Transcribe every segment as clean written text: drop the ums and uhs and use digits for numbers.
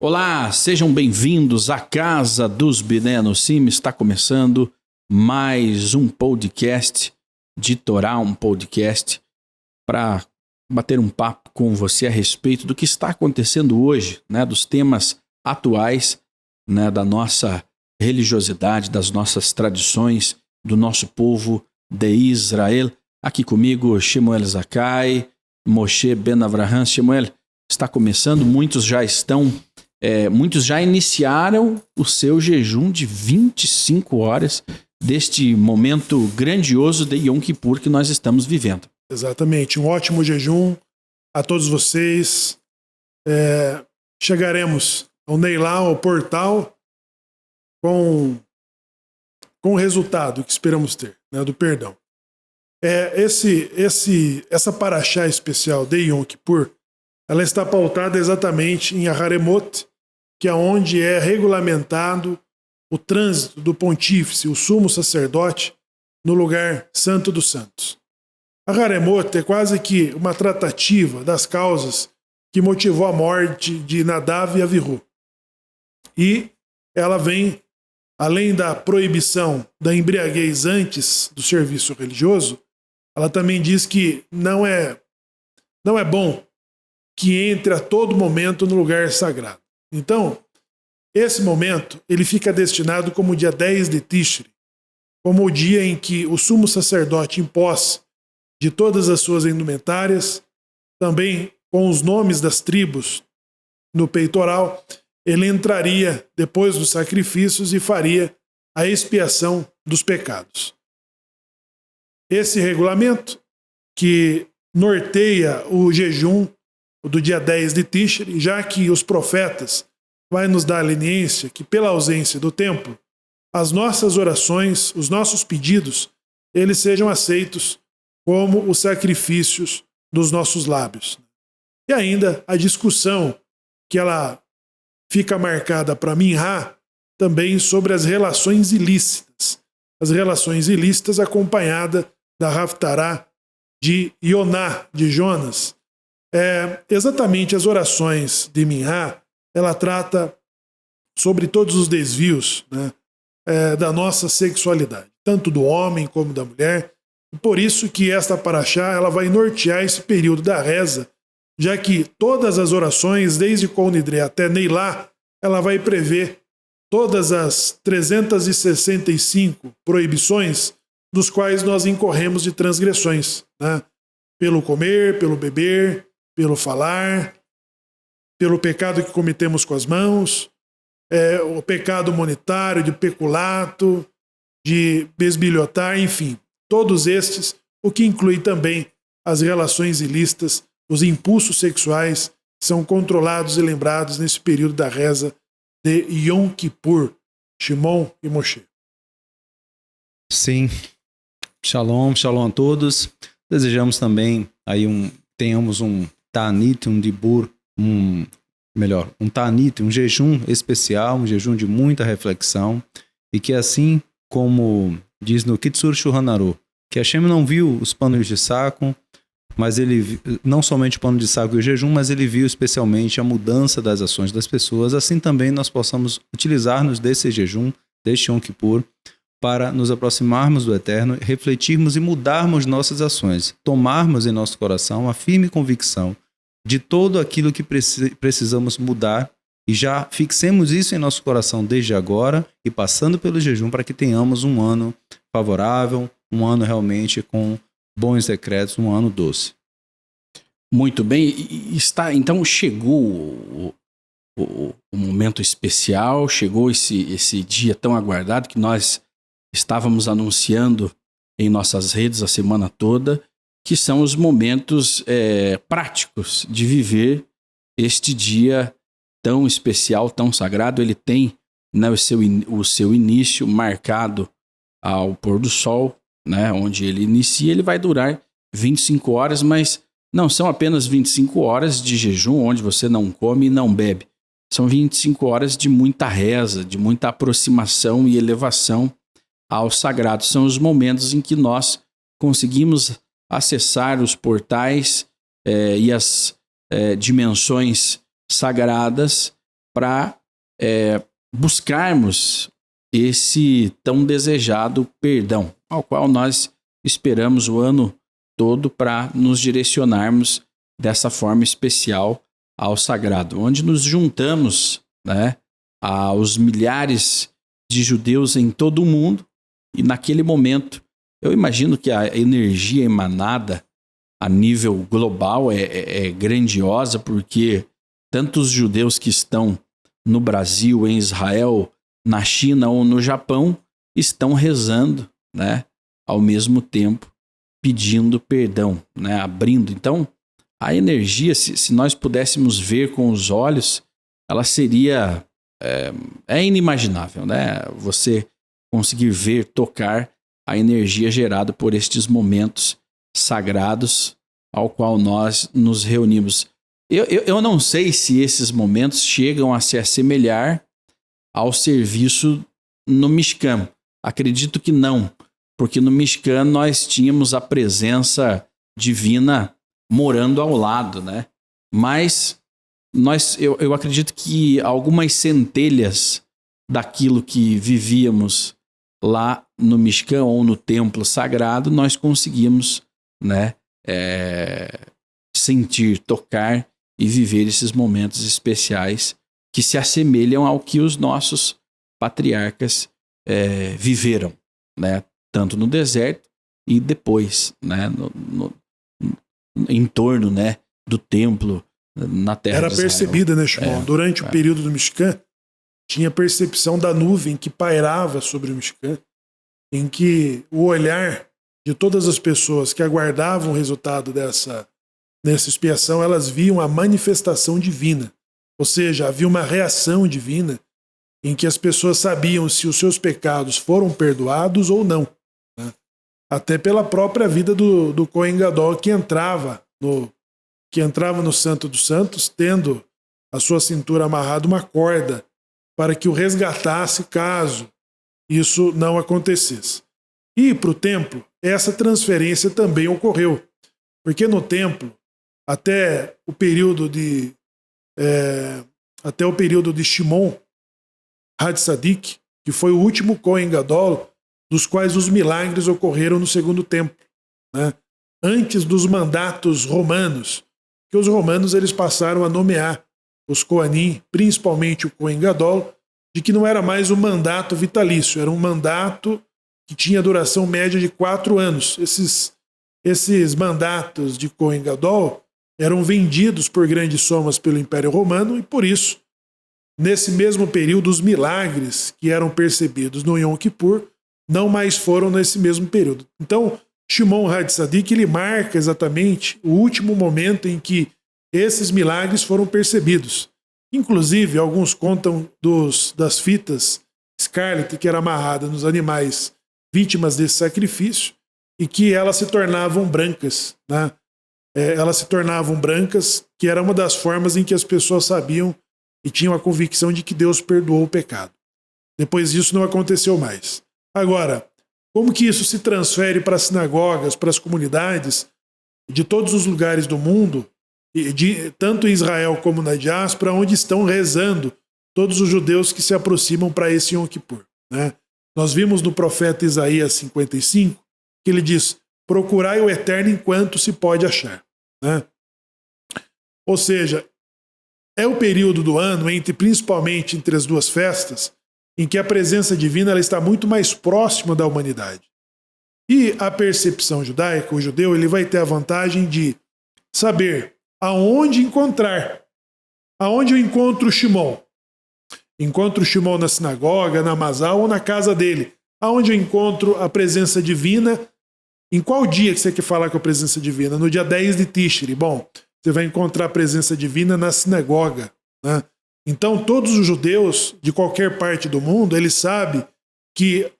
Olá, sejam bem-vindos à Casa dos Biné no Sim. Está começando mais um podcast de Torá, um podcast para bater um papo com você a respeito do que está acontecendo hoje, dos temas atuais, da nossa religiosidade, das nossas tradições, do nosso povo de Israel. Aqui comigo, Shemuel Zakai, Moshe Ben Avraham. Shemuel, está começando, muitos já iniciaram o seu jejum de 25 horas deste momento grandioso de Yom Kippur que nós estamos vivendo. Exatamente, um ótimo jejum a todos vocês. Chegaremos ao Neilá, ao portal, com o resultado que esperamos ter, do perdão. Essa paraxá especial de Yom Kippur, ela está pautada exatamente em Aharemot, que é onde é regulamentado o trânsito do pontífice, o sumo sacerdote, no lugar santo dos santos. Aharemot é quase que uma tratativa das causas que motivou a morte de Nadav e Avihu. E ela vem, além da proibição da embriaguez antes do serviço religioso, ela também diz que não é bom que entre a todo momento no lugar sagrado. Então, esse momento ele fica destinado como o dia 10 de Tishri, como o dia em que o sumo sacerdote, em posse de todas as suas indumentárias, também com os nomes das tribos no peitoral, ele entraria depois dos sacrifícios e faria a expiação dos pecados. Esse regulamento que norteia o jejum do dia 10 de Tishri, já que os profetas vai nos dar a leniência que, pela ausência do templo, as nossas orações, os nossos pedidos, eles sejam aceitos como os sacrifícios dos nossos lábios. E ainda a discussão que ela fica marcada para Minhá, também sobre as relações ilícitas. As relações ilícitas acompanhada da Haftará de Yoná, de Jonas. Exatamente as orações de Minhá, ela trata sobre todos os desvios da nossa sexualidade, tanto do homem como da mulher. Por isso que esta paraxá ela vai nortear esse período da reza, já que todas as orações, desde Kol Nidre até Neilá, ela vai prever todas as 365 proibições dos quais nós incorremos de transgressões, pelo comer, pelo beber, pelo falar, pelo pecado que cometemos com as mãos, o pecado monetário, de peculato, de besbilhotar, enfim, todos estes, o que inclui também as relações ilícitas, os impulsos sexuais, são controlados e lembrados nesse período da reza de Yom Kippur. Shimon e Moshe. Sim. Shalom a todos. Desejamos também aí tenhamos um Ta'anit, um Dibur, um Ta'anit, um jejum especial, um jejum de muita reflexão, e que assim como diz no Kitsur Shulchan Aruch, que Hashem não viu os panos de saco, mas ele não somente o pano de saco e o jejum, mas ele viu especialmente a mudança das ações das pessoas. Assim também nós possamos utilizar-nos desse jejum, deste Yom Kippur, para nos aproximarmos do Eterno, refletirmos e mudarmos nossas ações, tomarmos em nosso coração a firme convicção de todo aquilo que precisamos mudar, e já fixemos isso em nosso coração desde agora e passando pelo jejum, para que tenhamos um ano favorável, um ano realmente com bons decretos, um ano doce. Muito bem, então chegou o momento especial, chegou esse dia tão aguardado que nós estávamos anunciando em nossas redes a semana toda, que são os momentos práticos de viver este dia tão especial, tão sagrado. Ele tem o seu início marcado ao pôr do sol, onde ele inicia. Ele vai durar 25 horas, mas não são apenas 25 horas de jejum, onde você não come e não bebe. São 25 horas de muita reza, de muita aproximação e elevação ao sagrado. São os momentos em que nós conseguimos acessar os portais e as dimensões sagradas para buscarmos esse tão desejado perdão, ao qual nós esperamos o ano todo para nos direcionarmos dessa forma especial ao sagrado, onde nos juntamos, né, aos milhares de judeus em todo o mundo, e naquele momento eu imagino que a energia emanada a nível global é grandiosa, porque tantos judeus que estão no Brasil, em Israel, na China ou no Japão, estão rezando, né, ao mesmo tempo, pedindo perdão, né, abrindo. Então, a energia, se nós pudéssemos ver com os olhos, ela seria inimaginável, né? Você conseguir ver, tocar a energia gerada por estes momentos sagrados ao qual nós nos reunimos. Eu não sei se esses momentos chegam a se assemelhar ao serviço no Mishkan. Acredito que não, porque no Mishkan nós tínhamos a presença divina morando ao lado, né? Mas eu acredito que algumas centelhas daquilo que vivíamos lá no Mishkan ou no templo sagrado, nós conseguimos, né, sentir, tocar e viver esses momentos especiais que se assemelham ao que os nossos patriarcas viveram, né, tanto no deserto e depois, né, em torno, né, do templo na terra Era de Israel. percebida, né, Shimon? Durante o período do Mishkan, tinha percepção da nuvem que pairava sobre o Mishkan, em que o olhar de todas as pessoas que aguardavam o resultado dessa expiação, elas viam a manifestação divina. Ou seja, havia uma reação divina em que as pessoas sabiam se os seus pecados foram perdoados ou não, né? Até pela própria vida do Kohen Gadol, que entrava no Santo dos Santos, tendo a sua cintura amarrada uma corda para que o resgatasse caso isso não acontecesse. E para o templo, essa transferência também ocorreu, porque no templo, até o período de Shimon Hatzadik, que foi o último Kohen Gadol, dos quais os milagres ocorreram no segundo templo, né? Antes dos mandatos romanos, que os romanos eles passaram a nomear os Kohanim, principalmente o Kohen Gadol, de que não era mais um mandato vitalício, era um mandato que tinha duração média de 4 anos. Esses mandatos de Kohen Gadol eram vendidos por grandes somas pelo Império Romano e, por isso, nesse mesmo período, os milagres que eram percebidos no Yom Kippur não mais foram nesse mesmo período. Então, Shimon Hatzadik, ele marca exatamente o último momento em que esses milagres foram percebidos. Inclusive, alguns contam das fitas Scarlet que era amarrada nos animais vítimas desse sacrifício e que elas se tornavam brancas, né? Elas se tornavam brancas, que era uma das formas em que as pessoas sabiam e tinham a convicção de que Deus perdoou o pecado. Depois disso não aconteceu mais. Agora, como que isso se transfere para as sinagogas, para as comunidades de todos os lugares do mundo, tanto em Israel como na diáspora, onde estão rezando todos os judeus que se aproximam para esse Yom Kippur, né? Nós vimos no profeta Isaías 55 que ele diz: procurai o Eterno enquanto se pode achar, né? Ou seja, é o período do ano, principalmente entre as duas festas, em que a presença divina ela está muito mais próxima da humanidade. E a percepção judaica, o judeu, ele vai ter a vantagem de saber aonde encontrar. Aonde eu encontro o Shimon? Encontro o Shimon na sinagoga, na Mazal ou na casa dele? Aonde eu encontro a presença divina? Em qual dia que você quer falar com a presença divina? No dia 10 de Tishri. Bom, você vai encontrar a presença divina na sinagoga, né? Então, todos os judeus de qualquer parte do mundo, eles sabem que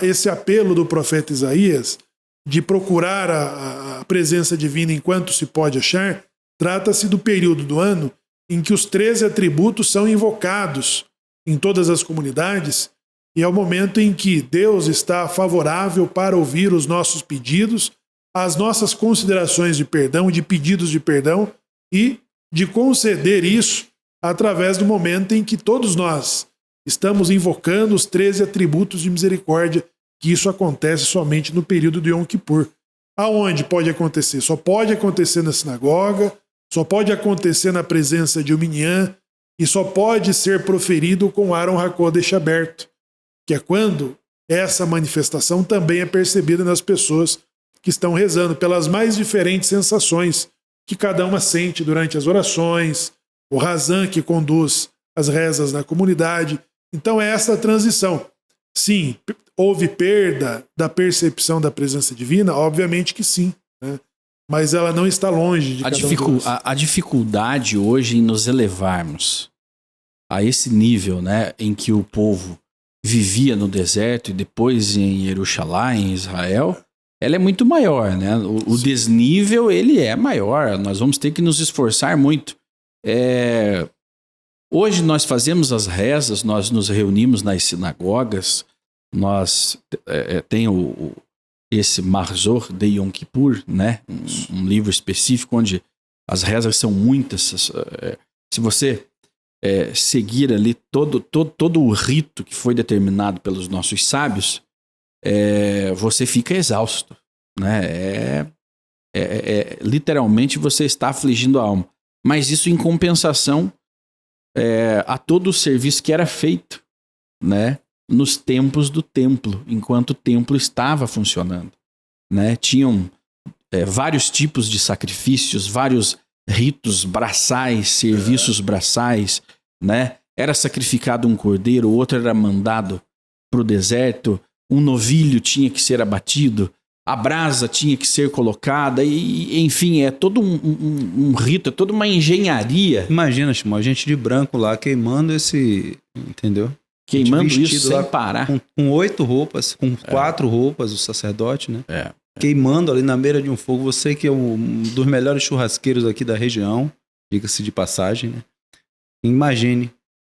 esse apelo do profeta Isaías de procurar a presença divina enquanto se pode achar, trata-se do período do ano em que os 13 atributos são invocados em todas as comunidades e é o momento em que Deus está favorável para ouvir os nossos pedidos, as nossas considerações de perdão, de pedidos de perdão e de conceder isso através do momento em que todos nós estamos invocando os 13 atributos de misericórdia, que isso acontece somente no período de Yom Kippur. Aonde pode acontecer? Só pode acontecer na sinagoga, só pode acontecer na presença de um minyan, e só pode ser proferido com Aaron HaKodesh aberto, que é quando essa manifestação também é percebida nas pessoas que estão rezando, pelas mais diferentes sensações que cada uma sente durante as orações, o Razan que conduz as rezas na comunidade. Então é essa transição. Sim, houve perda da percepção da presença divina? Obviamente que sim, né? Mas ela não está longe de a dificuldade hoje em nos elevarmos a esse nível, né, em que o povo vivia no deserto e depois em Jerusalém, em Israel, ela é muito maior, né? O desnível, ele é maior. Nós vamos ter que nos esforçar muito. Hoje nós fazemos as rezas, nós nos reunimos nas sinagogas, nós tem esse Marzor de Yom Kippur, né? Um livro específico onde as rezas são muitas. Se você seguir ali todo o rito que foi determinado pelos nossos sábios, você fica exausto, né? Literalmente você está afligindo a alma. Mas isso em compensação a todo o serviço que era feito, né, nos tempos do templo, enquanto o templo estava funcionando, né? Tinham vários tipos de sacrifícios, vários ritos braçais, serviços braçais, né? Era sacrificado um cordeiro, o outro era mandado para o deserto, um novilho tinha que ser abatido, a brasa tinha que ser colocada, e enfim, é todo um rito, é toda uma engenharia. Imagina, Shimon, a gente de branco lá queimando entendeu? Queimando isso sem parar. Com 8 roupas, com 4 roupas, o sacerdote, né? Queimando ali na beira de um fogo. Você que é um dos melhores churrasqueiros aqui da região, diga-se de passagem, né? Imagine,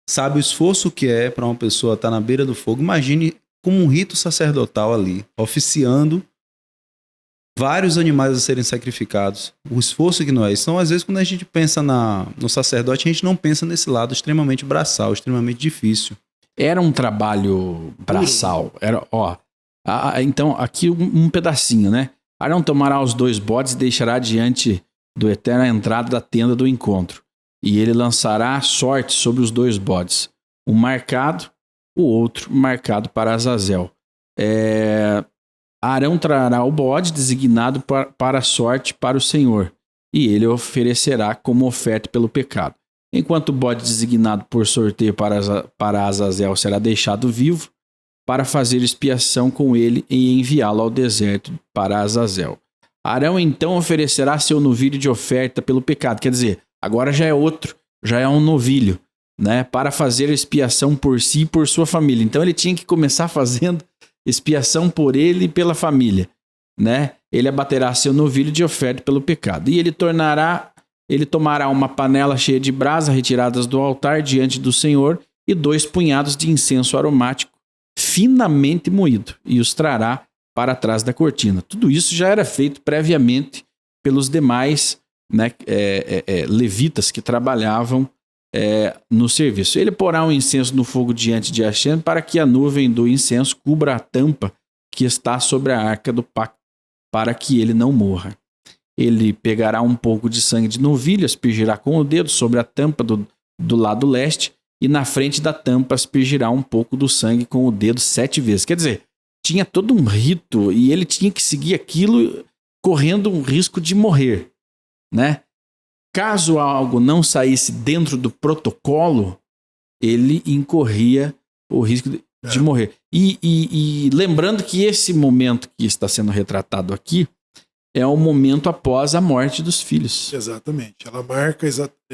sabe o esforço que é para uma pessoa estar na beira do fogo. Imagine como um rito sacerdotal ali, oficiando vários animais a serem sacrificados. O esforço que não é. Então, às vezes, quando a gente pensa no sacerdote, a gente não pensa nesse lado extremamente braçal, extremamente difícil. Era um trabalho braçal. Então, aqui um pedacinho, né? Arão tomará os 2 bodes e deixará diante do Eterno a entrada da tenda do encontro. E ele lançará sorte sobre os 2 bodes. Um marcado, o outro marcado para Azazel. Arão trará o bode designado para a sorte para o Senhor, e ele oferecerá como oferta pelo pecado. Enquanto o bode designado por sorteio para Azazel será deixado vivo, para fazer expiação com ele e enviá-lo ao deserto para Azazel. Arão então oferecerá seu novilho de oferta pelo pecado, quer dizer, agora já é outro, já é um novilho, né, para fazer expiação por si e por sua família. Então ele tinha que começar fazendo expiação por ele e pela família, né? Ele abaterá seu novilho de oferta pelo pecado. E ele tomará uma panela cheia de brasa retiradas do altar diante do Senhor e 2 punhados de incenso aromático finamente moído, e os trará para trás da cortina. Tudo isso já era feito previamente pelos demais, né, levitas que trabalhavam no serviço. Ele porá um incenso no fogo diante de Hashem para que a nuvem do incenso cubra a tampa que está sobre a arca do pacto, para que ele não morra. Ele pegará um pouco de sangue de novilho, aspergirá com o dedo sobre a tampa do lado leste, e na frente da tampa aspergirá um pouco do sangue com o dedo 7 vezes. Quer dizer, tinha todo um rito e ele tinha que seguir aquilo correndo um risco de morrer, né? Caso algo não saísse dentro do protocolo, ele incorria o risco de morrer. E lembrando que esse momento que está sendo retratado aqui é o momento após a morte dos filhos. Exatamente. Ela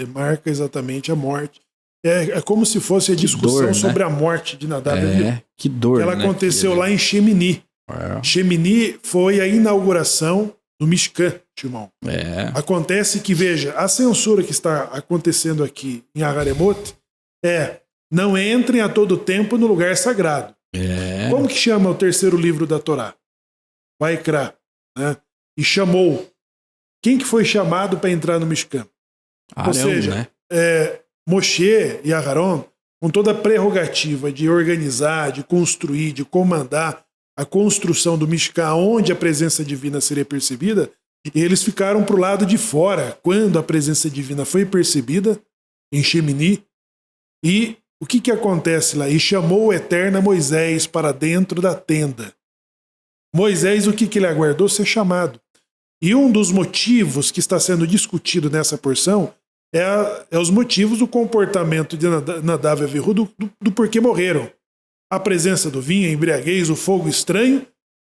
marca exatamente a morte. É como se fosse a discussão dor, né? Sobre a morte de Nadab e Abiú. Que dor, ela né? aconteceu lá em Shemini. Shemini foi a inauguração do Mishkan, Shimon. Acontece que, veja, a censura que está acontecendo aqui em Aharemot não entrem a todo tempo no lugar sagrado. Como que chama o 3º livro da Torá? Vaikra, né? E chamou. Quem que foi chamado para entrar no Mishkan? Arão, ou seja, né? Moshe e Aharon, com toda a prerrogativa de organizar, de construir, de comandar a construção do Mishkan, onde a presença divina seria percebida, eles ficaram para o lado de fora quando a presença divina foi percebida em Shemini. E o que acontece lá? E chamou o Eterno Moisés para dentro da tenda. Moisés, o que ele aguardou? Ser chamado. E um dos motivos que está sendo discutido nessa porção é os motivos do comportamento de Nadav e Avihu, do porquê morreram. A presença do vinho, a embriaguez, o fogo estranho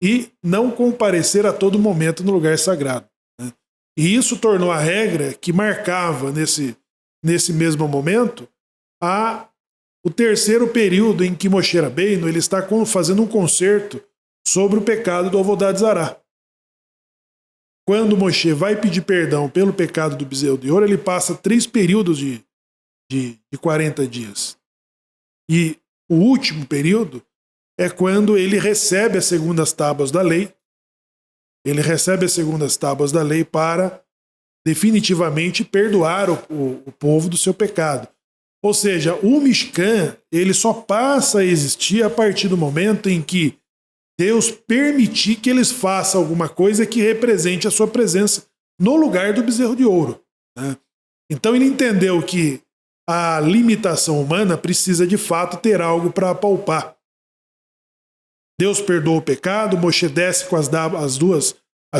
e não comparecer a todo momento no lugar sagrado. Né? E isso tornou a regra que marcava nesse mesmo momento o terceiro período em que Moshe Rabbeinu ele está fazendo um concerto sobre o pecado do Avodat Zará. Quando Moshe vai pedir perdão pelo pecado do bezerro de ouro, ele passa 3 períodos de 40 dias. E o último período é quando ele recebe as segundas tábuas da lei. Ele recebe as segundas tábuas da lei para definitivamente perdoar o povo do seu pecado. Ou seja, o Mishkan ele só passa a existir a partir do momento em que Deus permitir que eles façam alguma coisa que represente a sua presença no lugar do bezerro de ouro. Né? Então ele entendeu que a limitação humana precisa de fato ter algo para apalpar. Deus perdoa o pecado, Moshe desce com as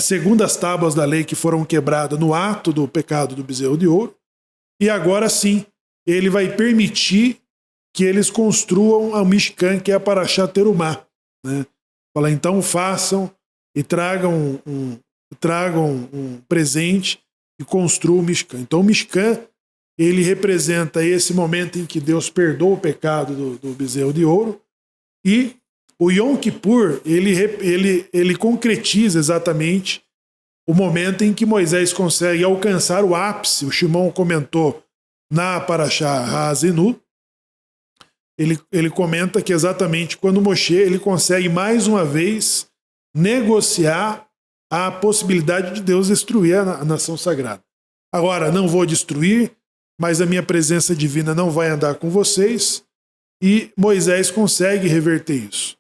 segundas tábuas da lei que foram quebradas no ato do pecado do bezerro de ouro, e agora sim ele vai permitir que eles construam a Mishkan, que é a Parashat Terumá. Né? Fala, então façam e tragam um presente e construam o Mishkan. Então o Mishkan, ele representa esse momento em que Deus perdoa o pecado do bezerro de ouro, e o Yom Kippur, ele concretiza exatamente o momento em que Moisés consegue alcançar o ápice. O Shimon comentou na Parashá Ha'azinu, ele comenta que exatamente quando Moshe ele consegue mais uma vez negociar a possibilidade de Deus destruir a nação sagrada. Agora, não vou destruir, mas a minha presença divina não vai andar com vocês, e Moisés consegue reverter isso.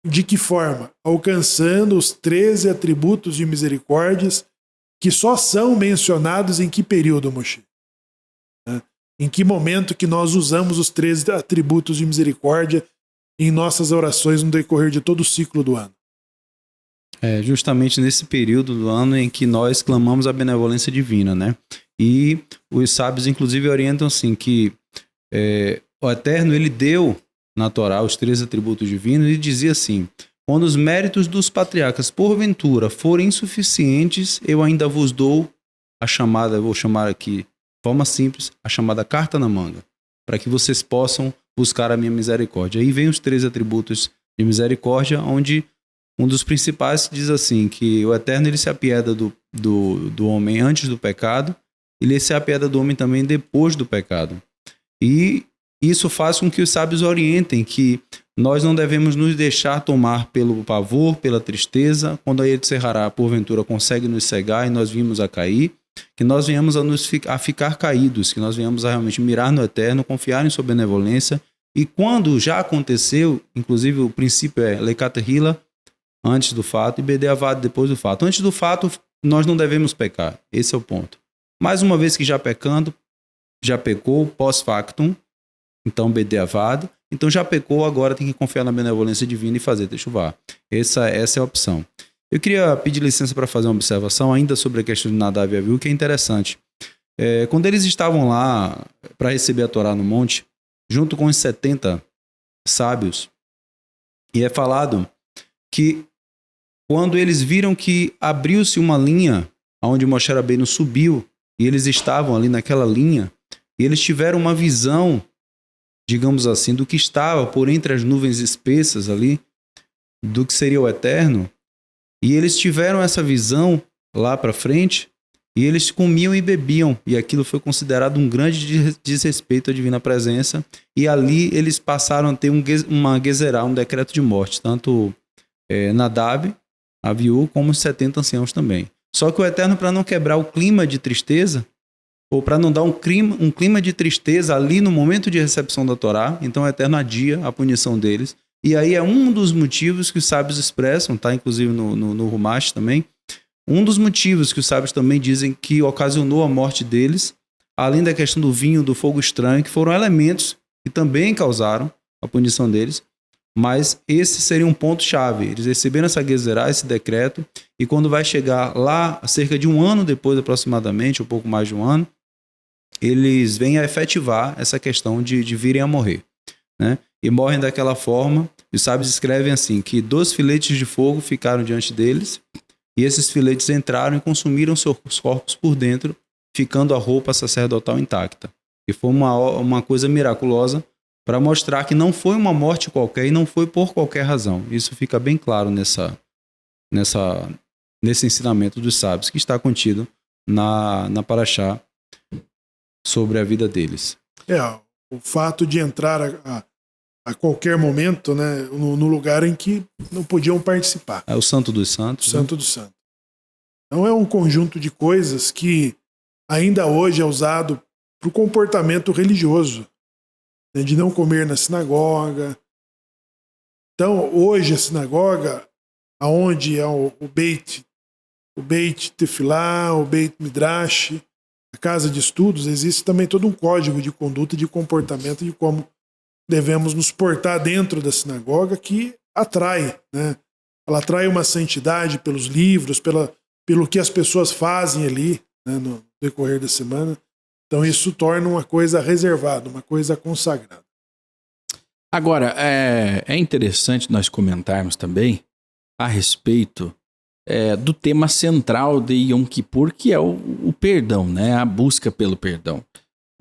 De que forma? Alcançando os 13 atributos de misericórdias que só são mencionados em que período, Moshe? Em que momento que nós usamos os 13 atributos de misericórdia em nossas orações no decorrer de todo o ciclo do ano? É justamente nesse período do ano em que nós clamamos a benevolência divina, né? E os sábios, inclusive, orientam assim que o Eterno, ele deu na Torá os 13 atributos divinos e dizia assim: quando os méritos dos patriarcas, porventura, forem insuficientes, eu ainda vos dou a chamada, vou chamar aqui de forma simples, a chamada carta na manga, para que vocês possam buscar a minha misericórdia. Aí vem os 13 atributos de misericórdia, onde um dos principais diz assim, que o Eterno ele se apieda do homem antes do pecado, ele se apieda do homem também depois do pecado. E isso faz com que os sábios orientem que nós não devemos nos deixar tomar pelo pavor, pela tristeza, quando a Yetzer-Hará, porventura, consegue nos cegar e nós vimos a cair, que nós venhamos a ficar caídos, que nós venhamos a realmente mirar no Eterno, confiar em sua benevolência, e quando já aconteceu, inclusive o princípio é Leikat Hila, antes do fato, e Bediavad, depois do fato. Antes do fato, nós não devemos pecar, esse é o ponto. Mais uma vez que já pecando, já pecou, pós-factum, então Bediavad, então já pecou, agora tem que confiar na benevolência divina e fazer techuvá. Essa é a opção. Eu queria pedir licença para fazer uma observação ainda sobre a questão de Nadav e Avihu, que é interessante. Quando eles estavam lá para receber a Torá no monte, junto com os 70 sábios, e é falado que quando eles viram que abriu-se uma linha onde Moshe Rabbeinu subiu, e eles estavam ali naquela linha, e eles tiveram uma visão, digamos assim, do que estava por entre as nuvens espessas ali, do que seria o Eterno, e eles tiveram essa visão lá para frente, e eles comiam e bebiam, e aquilo foi considerado um grande desrespeito à divina presença, e ali eles passaram a ter uma gezerá, um decreto de morte, tanto Nadav, Avihu, como os 70 anciãos também. Só que o Eterno, para não quebrar o clima de tristeza, ou para não dar um clima de tristeza ali no momento de recepção da Torá, então o Eterno adia a punição deles. E aí é um dos motivos que os sábios expressam, tá? Inclusive no Rumash também, um dos motivos que os sábios também dizem que ocasionou a morte deles, além da questão do vinho, do fogo estranho, que foram elementos que também causaram a punição deles, mas esse seria um ponto-chave. Eles receberam essa Gezerá, esse decreto, e quando vai chegar lá, cerca de um ano depois aproximadamente, um pouco mais de um ano, eles vêm a efetivar essa questão de virem a morrer, né? E morrem daquela forma. Os sábios escrevem assim, que 2 filetes de fogo ficaram diante deles, e esses filetes entraram e consumiram seus corpos por dentro, ficando a roupa sacerdotal intacta. E foi uma coisa miraculosa para mostrar que não foi uma morte qualquer e não foi por qualquer razão. Isso fica bem claro nesse ensinamento dos sábios que está contido na Parashá sobre a vida deles. O fato de entrar a qualquer momento, né, no lugar em que não podiam participar. É o Santo dos Santos. Santo dos Santos. Então é um conjunto de coisas que ainda hoje é usado para o comportamento religioso, né, de não comer na sinagoga. Então hoje a sinagoga, aonde é o Beit Tefilá, o Beit Midrash, a casa de estudos, existe também todo um código de conduta e de comportamento de como devemos nos portar dentro da sinagoga, que atrai, né? Ela atrai uma santidade pelos livros, pelo que as pessoas fazem ali, né, no decorrer da semana. Então isso torna uma coisa reservada, uma coisa consagrada. Agora, é interessante nós comentarmos também a respeito do tema central de Yom Kippur, que é o perdão, né? A busca pelo perdão.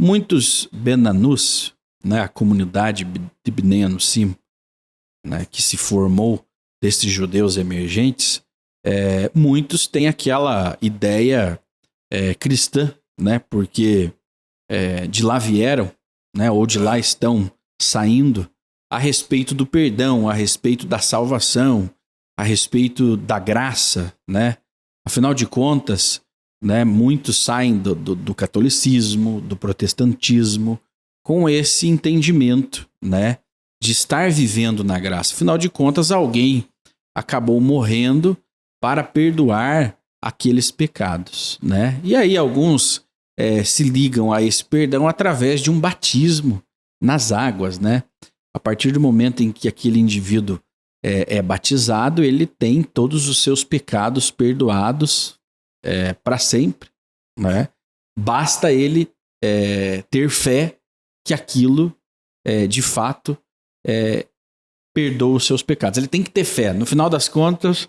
Muitos Benanus, né, a comunidade de Bnei Anusim, né, que se formou desses judeus emergentes, muitos têm aquela ideia cristã, né, porque de lá vieram, né, ou de lá estão saindo, a respeito do perdão, a respeito da salvação, a respeito da graça, né? Afinal de contas, né, muitos saem do catolicismo, do protestantismo, com esse entendimento, né, de estar vivendo na graça. Afinal de contas, alguém acabou morrendo para perdoar aqueles pecados, né? E aí alguns se ligam a esse perdão através de um batismo nas águas, né? A partir do momento em que aquele indivíduo é batizado, ele tem todos os seus pecados perdoados para sempre, né? Basta ele ter fé que aquilo, de fato, perdoa os seus pecados. Ele tem que ter fé. No final das contas,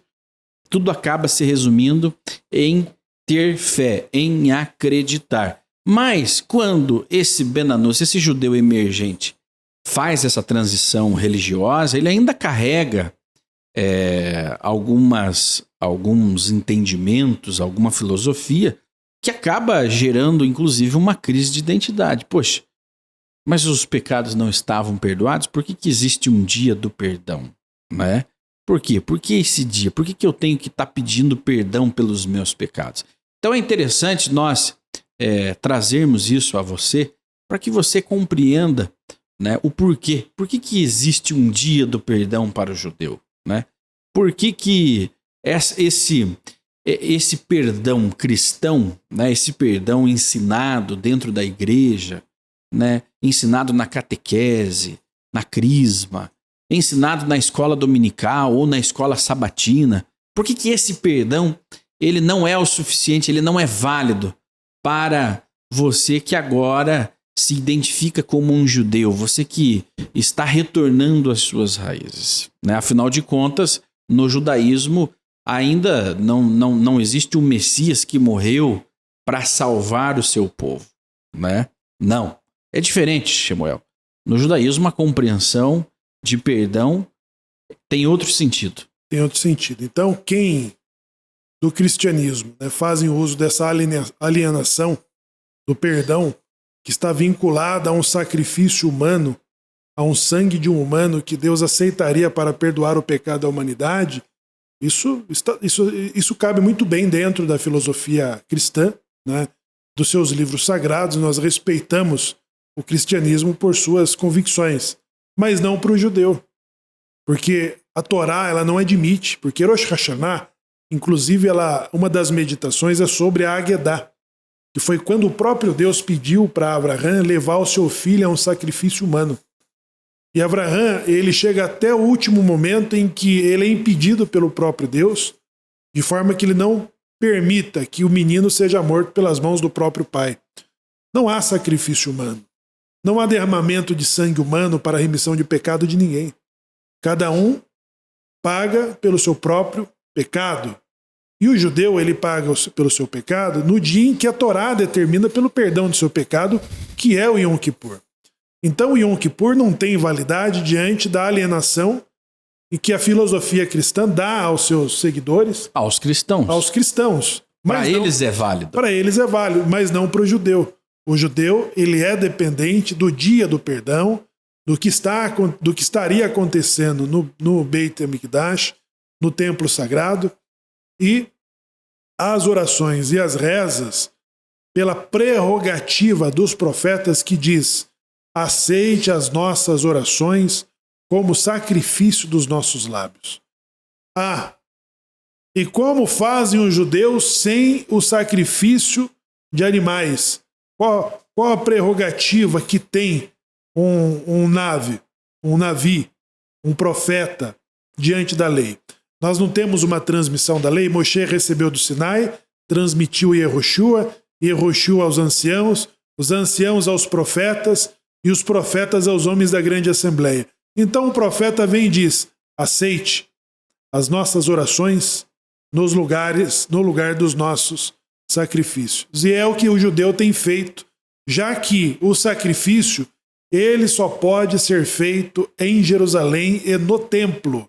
tudo acaba se resumindo em ter fé, em acreditar. Mas quando esse Benanus, esse judeu emergente, faz essa transição religiosa, ele ainda carrega alguns entendimentos, alguma filosofia que acaba gerando, inclusive, uma crise de identidade. Poxa, mas os pecados não estavam perdoados? Por que existe um dia do perdão? Né? Por quê? Por que esse dia? Por que eu tenho que estar pedindo perdão pelos meus pecados? Então é interessante nós trazermos isso a você para que você compreenda, né, o porquê. Por que existe um dia do perdão para o judeu? Né? Por que esse perdão cristão, né, esse perdão ensinado dentro da igreja, né, ensinado na catequese, na crisma, ensinado na escola dominical ou na escola sabatina, por que esse perdão ele não é o suficiente, ele não é válido para você que agora se identifica como um judeu, você que está retornando às suas raízes, né? Afinal de contas, no judaísmo ainda não existe um Messias que morreu para salvar o seu povo, né? Não. É diferente, Shemuel. No judaísmo, a compreensão de perdão tem outro sentido. Tem outro sentido. Então, quem do cristianismo, né, fazem uso dessa alienação do perdão, que está vinculada a um sacrifício humano, a um sangue de um humano que Deus aceitaria para perdoar o pecado da humanidade, isso cabe muito bem dentro da filosofia cristã, né? dos seus livros sagrados, nós respeitamos o cristianismo por suas convicções, mas não para o judeu. Porque a Torá, ela não admite, porque Rosh Hashanah, inclusive, uma das meditações é sobre a Agedá, que foi quando o próprio Deus pediu para Abraham levar o seu filho a um sacrifício humano. E Abraham, ele chega até o último momento em que ele é impedido pelo próprio Deus, de forma que ele não permita que o menino seja morto pelas mãos do próprio pai. Não há sacrifício humano. Não há derramamento de sangue humano para a remissão de pecado de ninguém. Cada um paga pelo seu próprio pecado. E o judeu, ele paga pelo seu pecado no dia em que a Torá determina pelo perdão do seu pecado, que é o Yom Kippur. Então o Yom Kippur não tem validade diante da alienação e que a filosofia cristã dá aos seus seguidores. Aos cristãos. Aos cristãos. Para eles é válido. Para eles é válido, mas não para o judeu. O judeu, ele é dependente do dia do perdão, do que estaria acontecendo no Beit HaMikdash, no templo sagrado, e as orações e as rezas pela prerrogativa dos profetas que diz: aceite as nossas orações como sacrifício dos nossos lábios. E como fazem os judeus sem o sacrifício de animais? Qual a prerrogativa que tem um navi, um profeta diante da lei? Nós não temos uma transmissão da lei. Moshe recebeu do Sinai, transmitiu Yehoshua aos anciãos, os anciãos aos profetas e os profetas aos homens da grande assembleia. Então o profeta vem e diz: aceite as nossas orações no lugar dos nossos sacrifícios. E é o que o judeu tem feito, já que o sacrifício ele só pode ser feito em Jerusalém e no templo.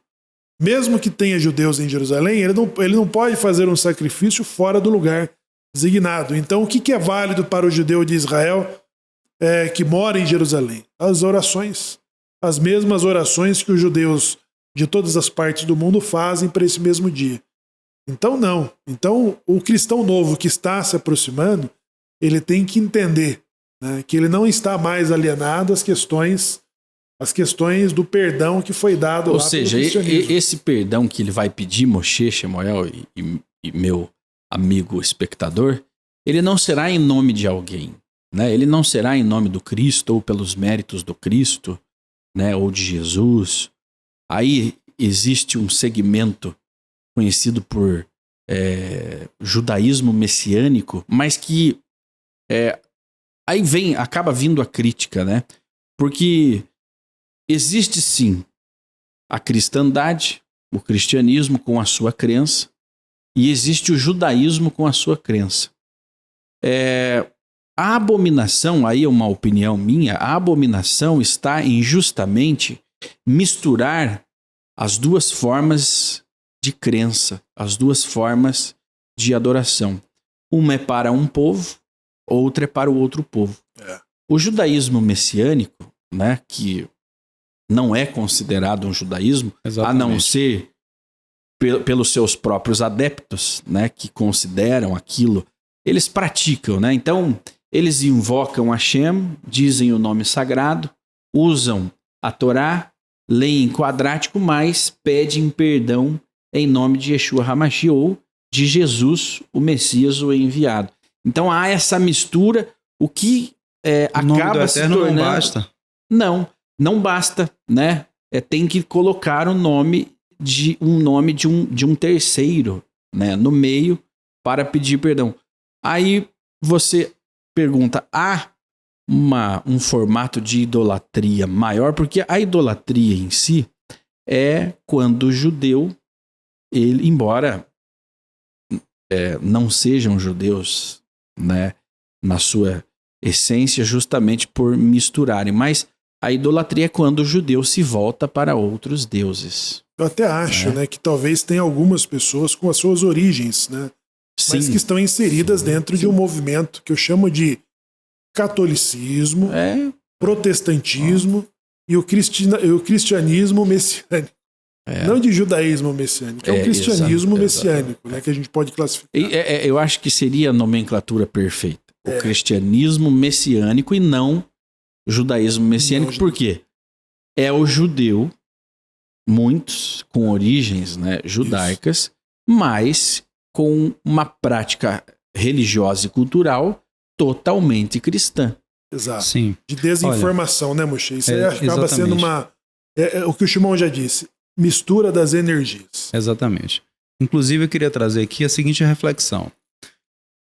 Mesmo que tenha judeus em Jerusalém, ele não pode fazer um sacrifício fora do lugar designado. Então, o que é válido para o judeu de Israel que mora em Jerusalém? As orações. As mesmas orações que os judeus de todas as partes do mundo fazem para esse mesmo dia. Então, não. Então, o cristão novo que está se aproximando, ele tem que entender, né, que ele não está mais alienado às questões do perdão que foi dado. Ou seja, esse perdão que ele vai pedir, Moshe, Shemuel e meu amigo espectador, ele não será em nome de alguém, né? Ele não será em nome do Cristo ou pelos méritos do Cristo, né, ou de Jesus. Aí existe um segmento conhecido por judaísmo messiânico, mas que aí acaba vindo a crítica, né? Porque existe sim a cristandade, o cristianismo com a sua crença, e existe o judaísmo com a sua crença. A abominação, aí é uma opinião minha, a abominação está em justamente misturar as duas formas de crença, as duas formas de adoração. Uma é para um povo, outra é para o outro povo. O judaísmo messiânico, né, que não é considerado um judaísmo, exatamente, a não ser pelos seus próprios adeptos, né, que consideram aquilo, eles praticam, né? Então, eles invocam Hashem, dizem o nome sagrado, usam a Torá, leem em quadrático, mas pedem perdão em nome de Yeshua HaMashiach ou de Jesus, o Messias, o enviado. Então há essa mistura, o que acaba se tornando... não basta. Não basta, né? Tem que colocar o nome de um terceiro, né, no meio para pedir perdão. Aí você pergunta, há um formato de idolatria maior? Porque a idolatria em si é quando o judeu, ele, embora não sejam judeus, né, na sua essência, justamente por misturarem, mas a idolatria é quando o judeu se volta para outros deuses. Eu até acho, né, que talvez tenha algumas pessoas com as suas origens, né, mas que estão inseridas dentro de um movimento que eu chamo de catolicismo, protestantismo e o cristianismo messiânico. Não de judaísmo messiânico, é o cristianismo messiânico, né, que a gente pode classificar. Eu acho que seria a nomenclatura perfeita. o cristianismo messiânico e não o judaísmo messiânico. Por quê? É o judeu, muitos com origens, né, judaicas, mas com uma prática religiosa e cultural totalmente cristã. Exato. Sim. De desinformação, né, Muxê? Isso aí acaba exatamente. sendo o que o Shimon já disse, mistura das energias. Exatamente. Inclusive, eu queria trazer aqui a seguinte reflexão.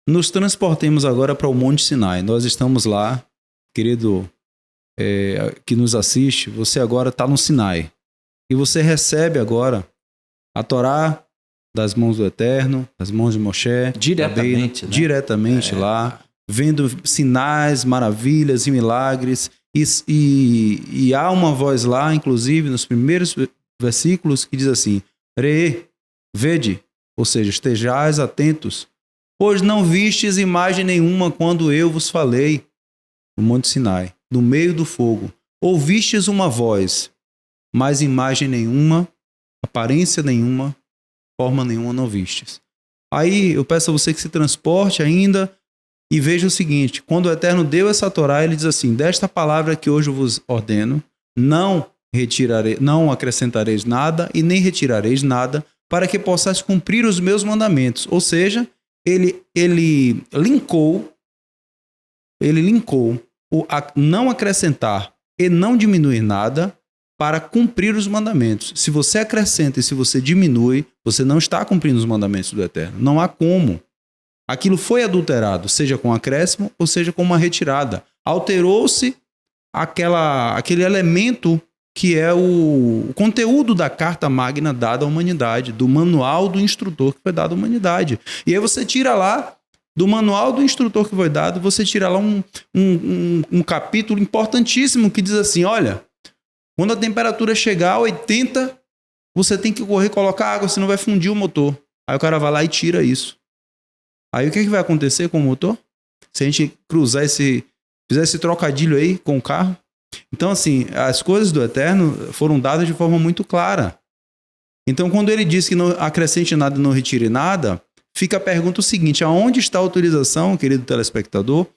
Nos transportemos agora para o Monte Sinai. Nós estamos lá, querido que nos assiste, você agora está no Sinai. E você recebe agora a Torá das mãos do Eterno, das mãos de Moshe. Diretamente, né? Diretamente lá, vendo sinais, maravilhas e milagres. E há uma voz lá, inclusive, nos primeiros versículos, que diz assim, Re, vede, ou seja, estejais atentos, pois não vistes imagem nenhuma quando eu vos falei no Monte Sinai, no meio do fogo. Ouvistes uma voz, mas imagem nenhuma, aparência nenhuma, forma nenhuma não vistes. Aí eu peço a você que se transporte ainda e veja o seguinte, quando o Eterno deu essa Torá, ele diz assim, desta palavra que hoje eu vos ordeno, não acrescentareis nada e nem retirareis nada, para que possais cumprir os meus mandamentos. Ou seja, ele linkou o não acrescentar e não diminuir nada para cumprir os mandamentos. Se você acrescenta e se você diminui, você não está cumprindo os mandamentos do Eterno. Não há como. Aquilo foi adulterado, seja com acréscimo ou seja com uma retirada. Alterou-se aquele elemento que é o conteúdo da carta magna dada à humanidade, do manual do instrutor que foi dado à humanidade. E aí você tira lá, do manual do instrutor que foi dado, você tira lá um capítulo importantíssimo que diz assim, olha, quando a temperatura chegar a 80, você tem que correr e colocar água, senão vai fundir o motor. Aí o cara vai lá e tira isso. Aí o que vai acontecer com o motor? Se a gente fizer esse trocadilho aí com o carro. Então, assim, as coisas do Eterno foram dadas de forma muito clara. Então, quando ele diz que não acrescente nada e não retire nada, fica a pergunta o seguinte, aonde está a autorização, querido telespectador,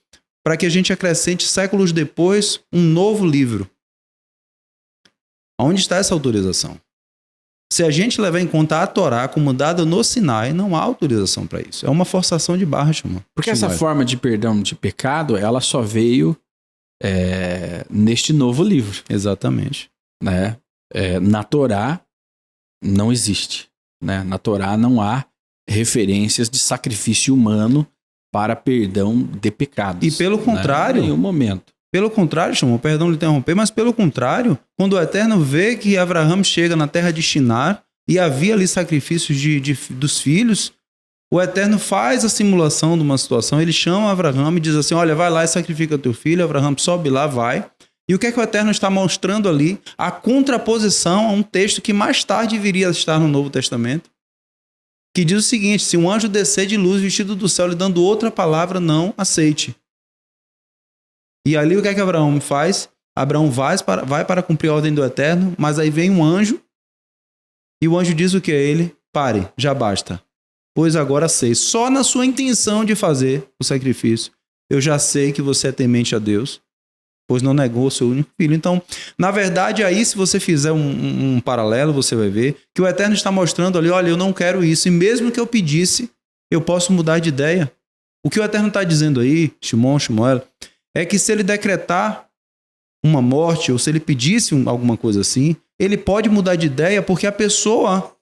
para que a gente acrescente séculos depois um novo livro? Onde está essa autorização? Se a gente levar em conta a Torá como dada no Sinai, não há autorização para isso. É uma forçação de barra, Shimon. Porque essa forma de perdão de pecado, ela só veio neste novo livro. Exatamente. Né? Na Torá não existe. Né? Na Torá não há referências de sacrifício humano para perdão de pecados. E pelo contrário... Em nenhum momento. Pelo contrário, Shimon, perdão de interromper, mas pelo contrário, quando o Eterno vê que Abraão chega na terra de Shinar e havia ali sacrifícios dos filhos, o Eterno faz a simulação de uma situação, ele chama Abraão e diz assim, olha, vai lá e sacrifica teu filho, Abraão sobe lá, vai. E o que é que o Eterno está mostrando ali? A contraposição a um texto que mais tarde viria a estar no Novo Testamento, que diz o seguinte, se um anjo descer de luz vestido do céu lhe dando outra palavra, não aceite. E ali o que é que Abraão faz? Abraão vai para cumprir a ordem do Eterno, mas aí vem um anjo, e o anjo diz o que a ele? Pare, já basta. Pois agora sei, só na sua intenção de fazer o sacrifício, eu já sei que você é temente a Deus, pois não negou o seu único filho. Então, na verdade, aí se você fizer um paralelo, você vai ver que o Eterno está mostrando ali, olha, eu não quero isso, e mesmo que eu pedisse, eu posso mudar de ideia. O que o Eterno está dizendo aí, Shmuel, é que se ele decretar uma morte, ou se ele pedisse alguma coisa assim, ele pode mudar de ideia, porque a pessoa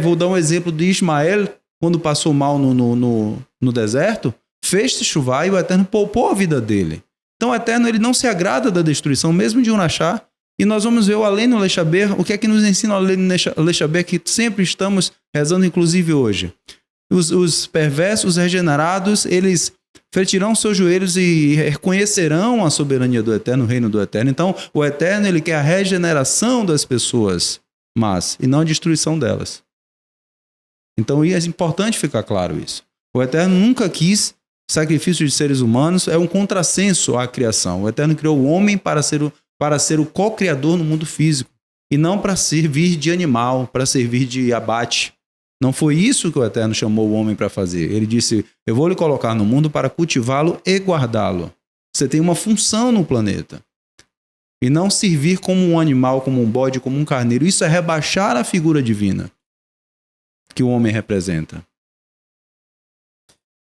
vou dar um exemplo de Ismael, quando passou mal no deserto, fez-se chuvar e o Eterno poupou a vida dele. Então o Eterno ele não se agrada da destruição, mesmo de Unachá, e nós vamos ver o Além no Lechaber, o que é que nos ensina o Além no Lechaber, que sempre estamos rezando, inclusive hoje. Os perversos, regenerados, eles fretirão seus joelhos e reconhecerão a soberania do Eterno, o reino do Eterno. Então, o Eterno ele quer a regeneração das pessoas, e não a destruição delas. Então, é importante ficar claro isso. O Eterno nunca quis sacrifício de seres humanos, é um contrassenso à criação. O Eterno criou o homem para ser o co-criador no mundo físico, e não para servir de animal, para servir de abate. Não foi isso que o Eterno chamou o homem para fazer. Ele disse, eu vou lhe colocar no mundo para cultivá-lo e guardá-lo. Você tem uma função no planeta. E não servir como um animal, como um bode, como um carneiro. Isso é rebaixar a figura divina que o homem representa.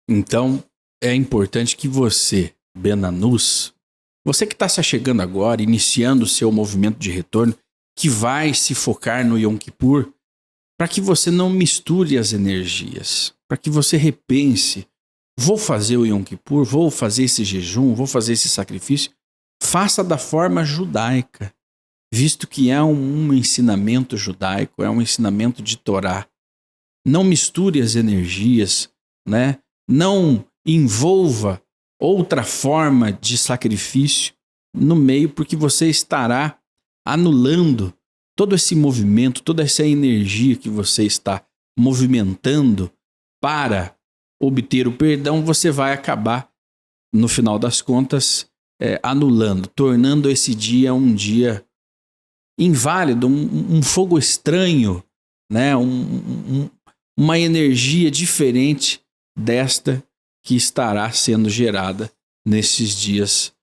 Então, é importante que você, Benanus, você que está se achegando agora, iniciando o seu movimento de retorno, que vai se focar no Yom Kippur, para que você não misture as energias, para que você repense, vou fazer o Yom Kippur, vou fazer esse jejum, vou fazer esse sacrifício, faça da forma judaica, visto que é um ensinamento judaico, é um ensinamento de Torá. Não misture as energias, né? Não envolva outra forma de sacrifício no meio, porque você estará anulando todo esse movimento, toda essa energia que você está movimentando para obter o perdão, você vai acabar, no final das contas, anulando, tornando esse dia um dia inválido, um fogo estranho, né? Uma energia diferente desta que estará sendo gerada nesses dias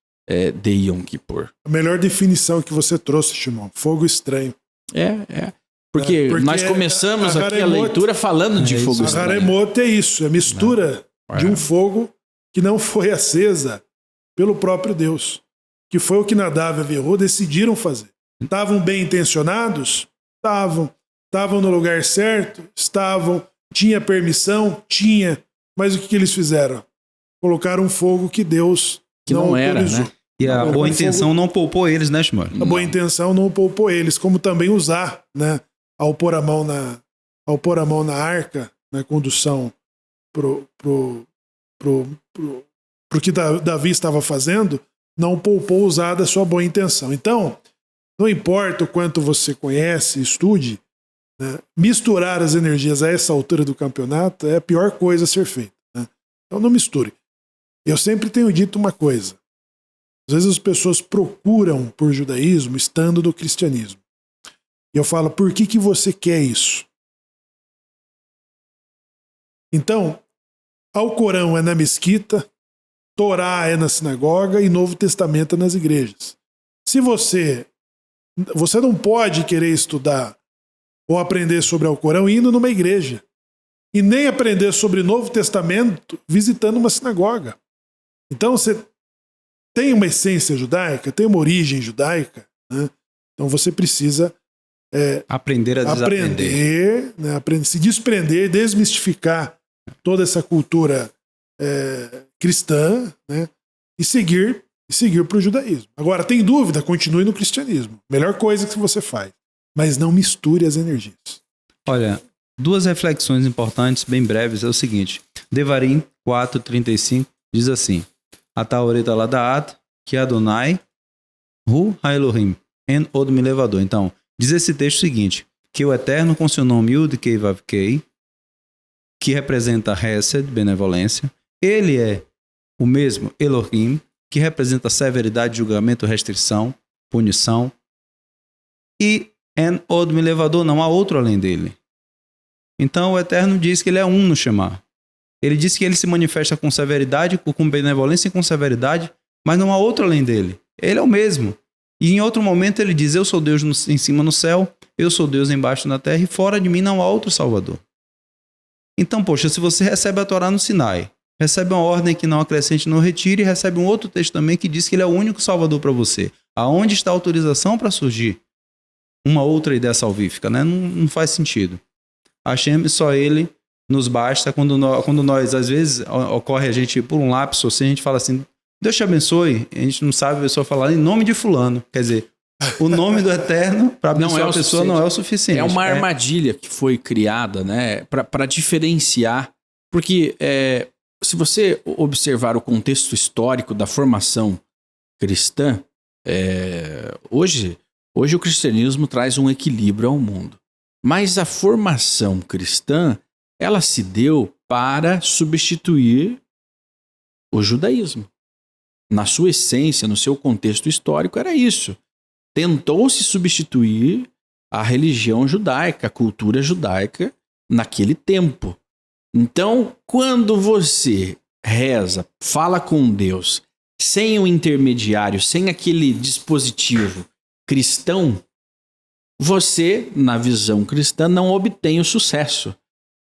de Yom Kippur. A melhor definição que você trouxe, Shimon, fogo estranho. Porque nós começamos aqui a leitura falando de fogo estranho. A Haremot é isso, é mistura de um fogo que não foi acesa pelo próprio Deus, que foi o que Nadav e Avihu decidiram fazer. Estavam bem intencionados? Estavam no lugar certo? Estavam. Tinha permissão? Tinha. Mas o que eles fizeram? Colocaram um fogo que Deus não era, autorizou. Né? E a boa intenção não poupou eles, né, Shimon? A boa intenção não poupou eles, como também usar, né, ao pôr a mão na arca, na condução pro que Davi estava fazendo, não poupou usar da sua boa intenção. Então, não importa o quanto você conhece, estude, né, misturar as energias a essa altura do campeonato é a pior coisa a ser feita. Né? Então não misture. Eu sempre tenho dito uma coisa. Às vezes as pessoas procuram por judaísmo estando do cristianismo. E eu falo, por que você quer isso? Então, Alcorão é na mesquita, Torá é na sinagoga e Novo Testamento é nas igrejas. Se você não pode querer estudar ou aprender sobre Alcorão indo numa igreja. E nem aprender sobre o Novo Testamento visitando uma sinagoga. Então você tem uma essência judaica, tem uma origem judaica, né? Então você precisa aprender a desaprender. Se desprender, desmistificar toda essa cultura cristã, né? E seguir para o judaísmo. Agora, tem dúvida? Continue no cristianismo. Melhor coisa que você faz. Mas não misture as energias. Olha, duas reflexões importantes, bem breves, é o seguinte. Devarim 4:35 diz assim: Ataoreta ladaat, que Adonai, Hu ha-Elohim, en od milevador. Então, diz esse texto o seguinte, que o Eterno com seu nome Yud Kei Vav Kei, que representa Hesed, benevolência, ele é o mesmo Elohim, que representa severidade, julgamento, restrição, punição, e En od milevador, não há outro além dele. Então o Eterno diz que ele é um no Shema. Ele diz que ele se manifesta com severidade, com benevolência e com severidade, mas não há outro além dele. Ele é o mesmo. E em outro momento ele diz, eu sou Deus em cima no céu, eu sou Deus embaixo na terra, e fora de mim não há outro Salvador. Então, poxa, se você recebe a Torá no Sinai, recebe uma ordem que não acrescente, não retire, e recebe um outro texto também que diz que ele é o único Salvador para você. Aonde está a autorização para surgir uma outra ideia salvífica, né? Não faz sentido. Hashem, só ele nos basta. Quando nós, às vezes, ocorre a gente por um lapso, assim, a gente fala assim, Deus te abençoe, a gente não sabe a pessoa falar em nome de fulano. Quer dizer, o nome do Eterno para abençoar a pessoa não é o suficiente. É uma armadilha que foi criada, né, para diferenciar, porque se você observar o contexto histórico da formação cristã, hoje o cristianismo traz um equilíbrio ao mundo. Mas a formação cristã, ela se deu para substituir o judaísmo. Na sua essência, no seu contexto histórico, era isso. Tentou-se substituir a religião judaica, a cultura judaica, naquele tempo. Então, quando você reza, fala com Deus, sem o intermediário, sem aquele dispositivo cristão, você, na visão cristã, não obtém o sucesso.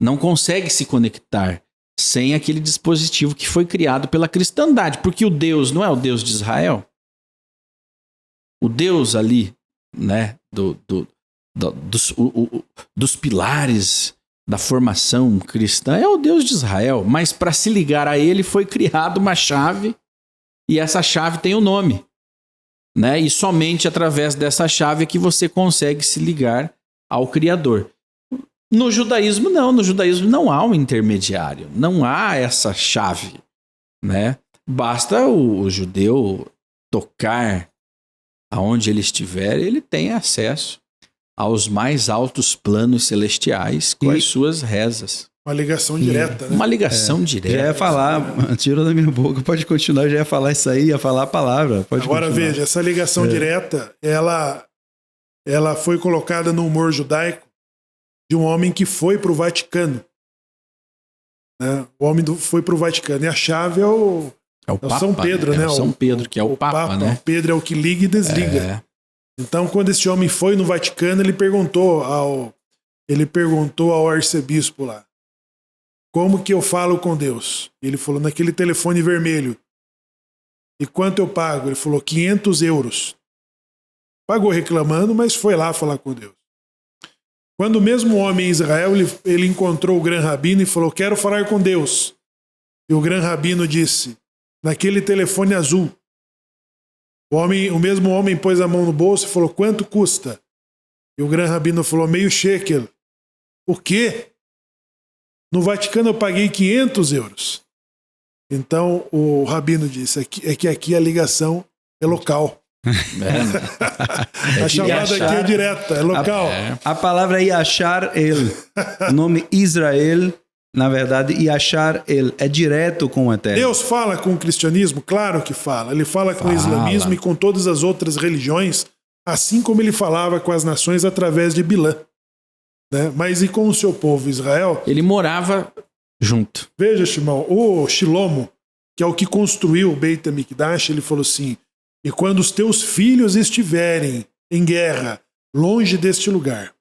Não consegue se conectar sem aquele dispositivo que foi criado pela cristandade. Porque o Deus não é o Deus de Israel. O Deus ali, né, dos pilares da formação cristã é o Deus de Israel. Mas para se ligar a ele foi criada uma chave e essa chave tem um nome. Né? E somente através dessa chave é que você consegue se ligar ao Criador. No judaísmo não, no judaísmo não há um intermediário, não há essa chave, né? Basta o judeu tocar aonde ele estiver, ele tem acesso aos mais altos planos celestiais com as suas rezas. Uma ligação direta, né? Uma ligação direta. Já ia falar, tira da minha boca, pode continuar, já ia falar isso aí, ia falar a palavra. Pode Agora continuar. veja, essa ligação direta, ela foi colocada no humor judaico de um homem que foi para o Vaticano. Né? O homem foi para o Vaticano. E a chave é o Papa, São Pedro, né? É o São Pedro, que é o Papa, né? O Pedro é o que liga e desliga. Então, quando esse homem foi no Vaticano, ele perguntou ao arcebispo lá: como que eu falo com Deus? Ele falou: naquele telefone vermelho. E quanto eu pago? Ele falou: 500 euros. Pagou reclamando, mas foi lá falar com Deus. Quando o mesmo homem em Israel, ele encontrou o Gran Rabino e falou: quero falar com Deus. E o Gran Rabino disse: naquele telefone azul. O mesmo homem pôs a mão no bolso e falou: quanto custa? E o Gran Rabino falou: meio shekel. O quê? No Vaticano eu paguei 500 euros. Então o Rabino disse é que aqui a ligação é local. A chamada aqui é direta, é local. A palavra Yashar El, o nome Israel, na verdade, Yashar El, é direto com o Eterno. Deus fala com o cristianismo? Claro que fala. Ele fala com o islamismo e com todas as outras religiões, assim como ele falava com as nações através de Bilã. Né? Mas e com o seu povo Israel? Ele morava junto. Veja, Shimon, o Shilomo, que é o que construiu o Beit HaMikdash, ele falou assim: e quando os teus filhos estiverem em guerra, longe deste lugar,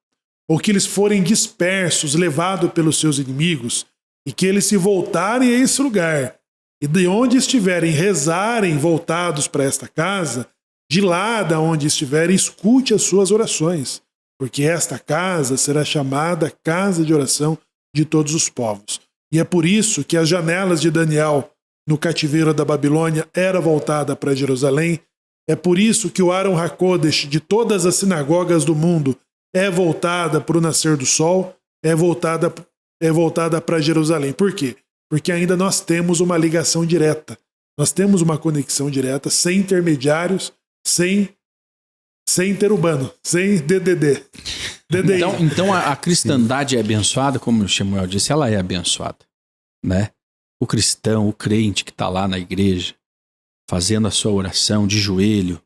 ou que eles forem dispersos, levados pelos seus inimigos, e que eles se voltarem a esse lugar, e de onde estiverem rezarem voltados para esta casa, de lá da onde estiverem, escute as suas orações, porque esta casa será chamada casa de oração de todos os povos. E é por isso que as janelas de Daniel no cativeiro da Babilônia era voltada para Jerusalém. É por isso que o Aron HaKodesh de todas as sinagogas do mundo é voltada para o nascer do sol, é voltada para Jerusalém. Por quê? Porque ainda nós temos uma ligação direta. Nós temos uma conexão direta, sem intermediários, sem interurbano, sem DDD. Então a cristandade é abençoada, como o Shemuel disse, ela é abençoada, né? O cristão, o crente que está lá na igreja, fazendo a sua oração de joelho,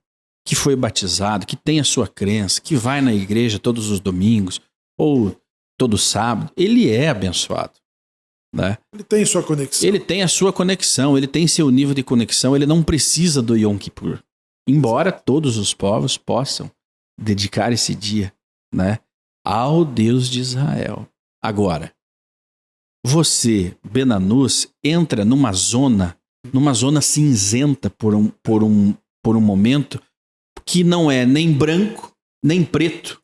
que foi batizado, que tem a sua crença, que vai na igreja todos os domingos ou todo sábado, ele é abençoado. Né? Ele tem sua conexão. Ele tem a sua conexão, ele tem seu nível de conexão, ele não precisa do Yom Kippur. Embora todos os povos possam dedicar esse dia, né, ao Deus de Israel. Agora, você, Ben-Anus, entra numa zona cinzenta por um momento que não é nem branco, nem preto.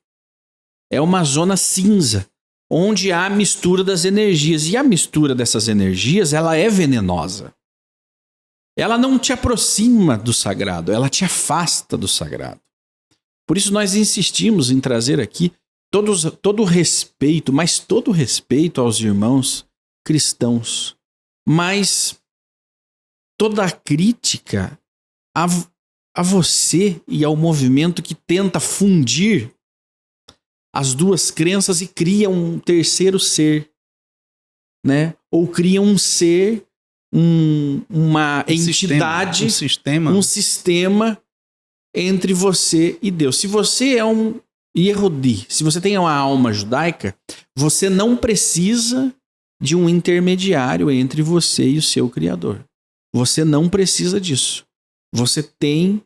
É uma zona cinza, onde há a mistura das energias. E a mistura dessas energias, ela é venenosa. Ela não te aproxima do sagrado, ela te afasta do sagrado. Por isso nós insistimos em trazer aqui todo o respeito, mas todo o respeito aos irmãos cristãos, mas toda a crítica a você e ao movimento que tenta fundir as duas crenças e cria um terceiro ser, né? Ou cria um ser, uma entidade, um sistema entre você e Deus. Se você é um Yehudi, se você tem uma alma judaica, você não precisa de um intermediário entre você e o seu Criador. Você não precisa disso. Você tem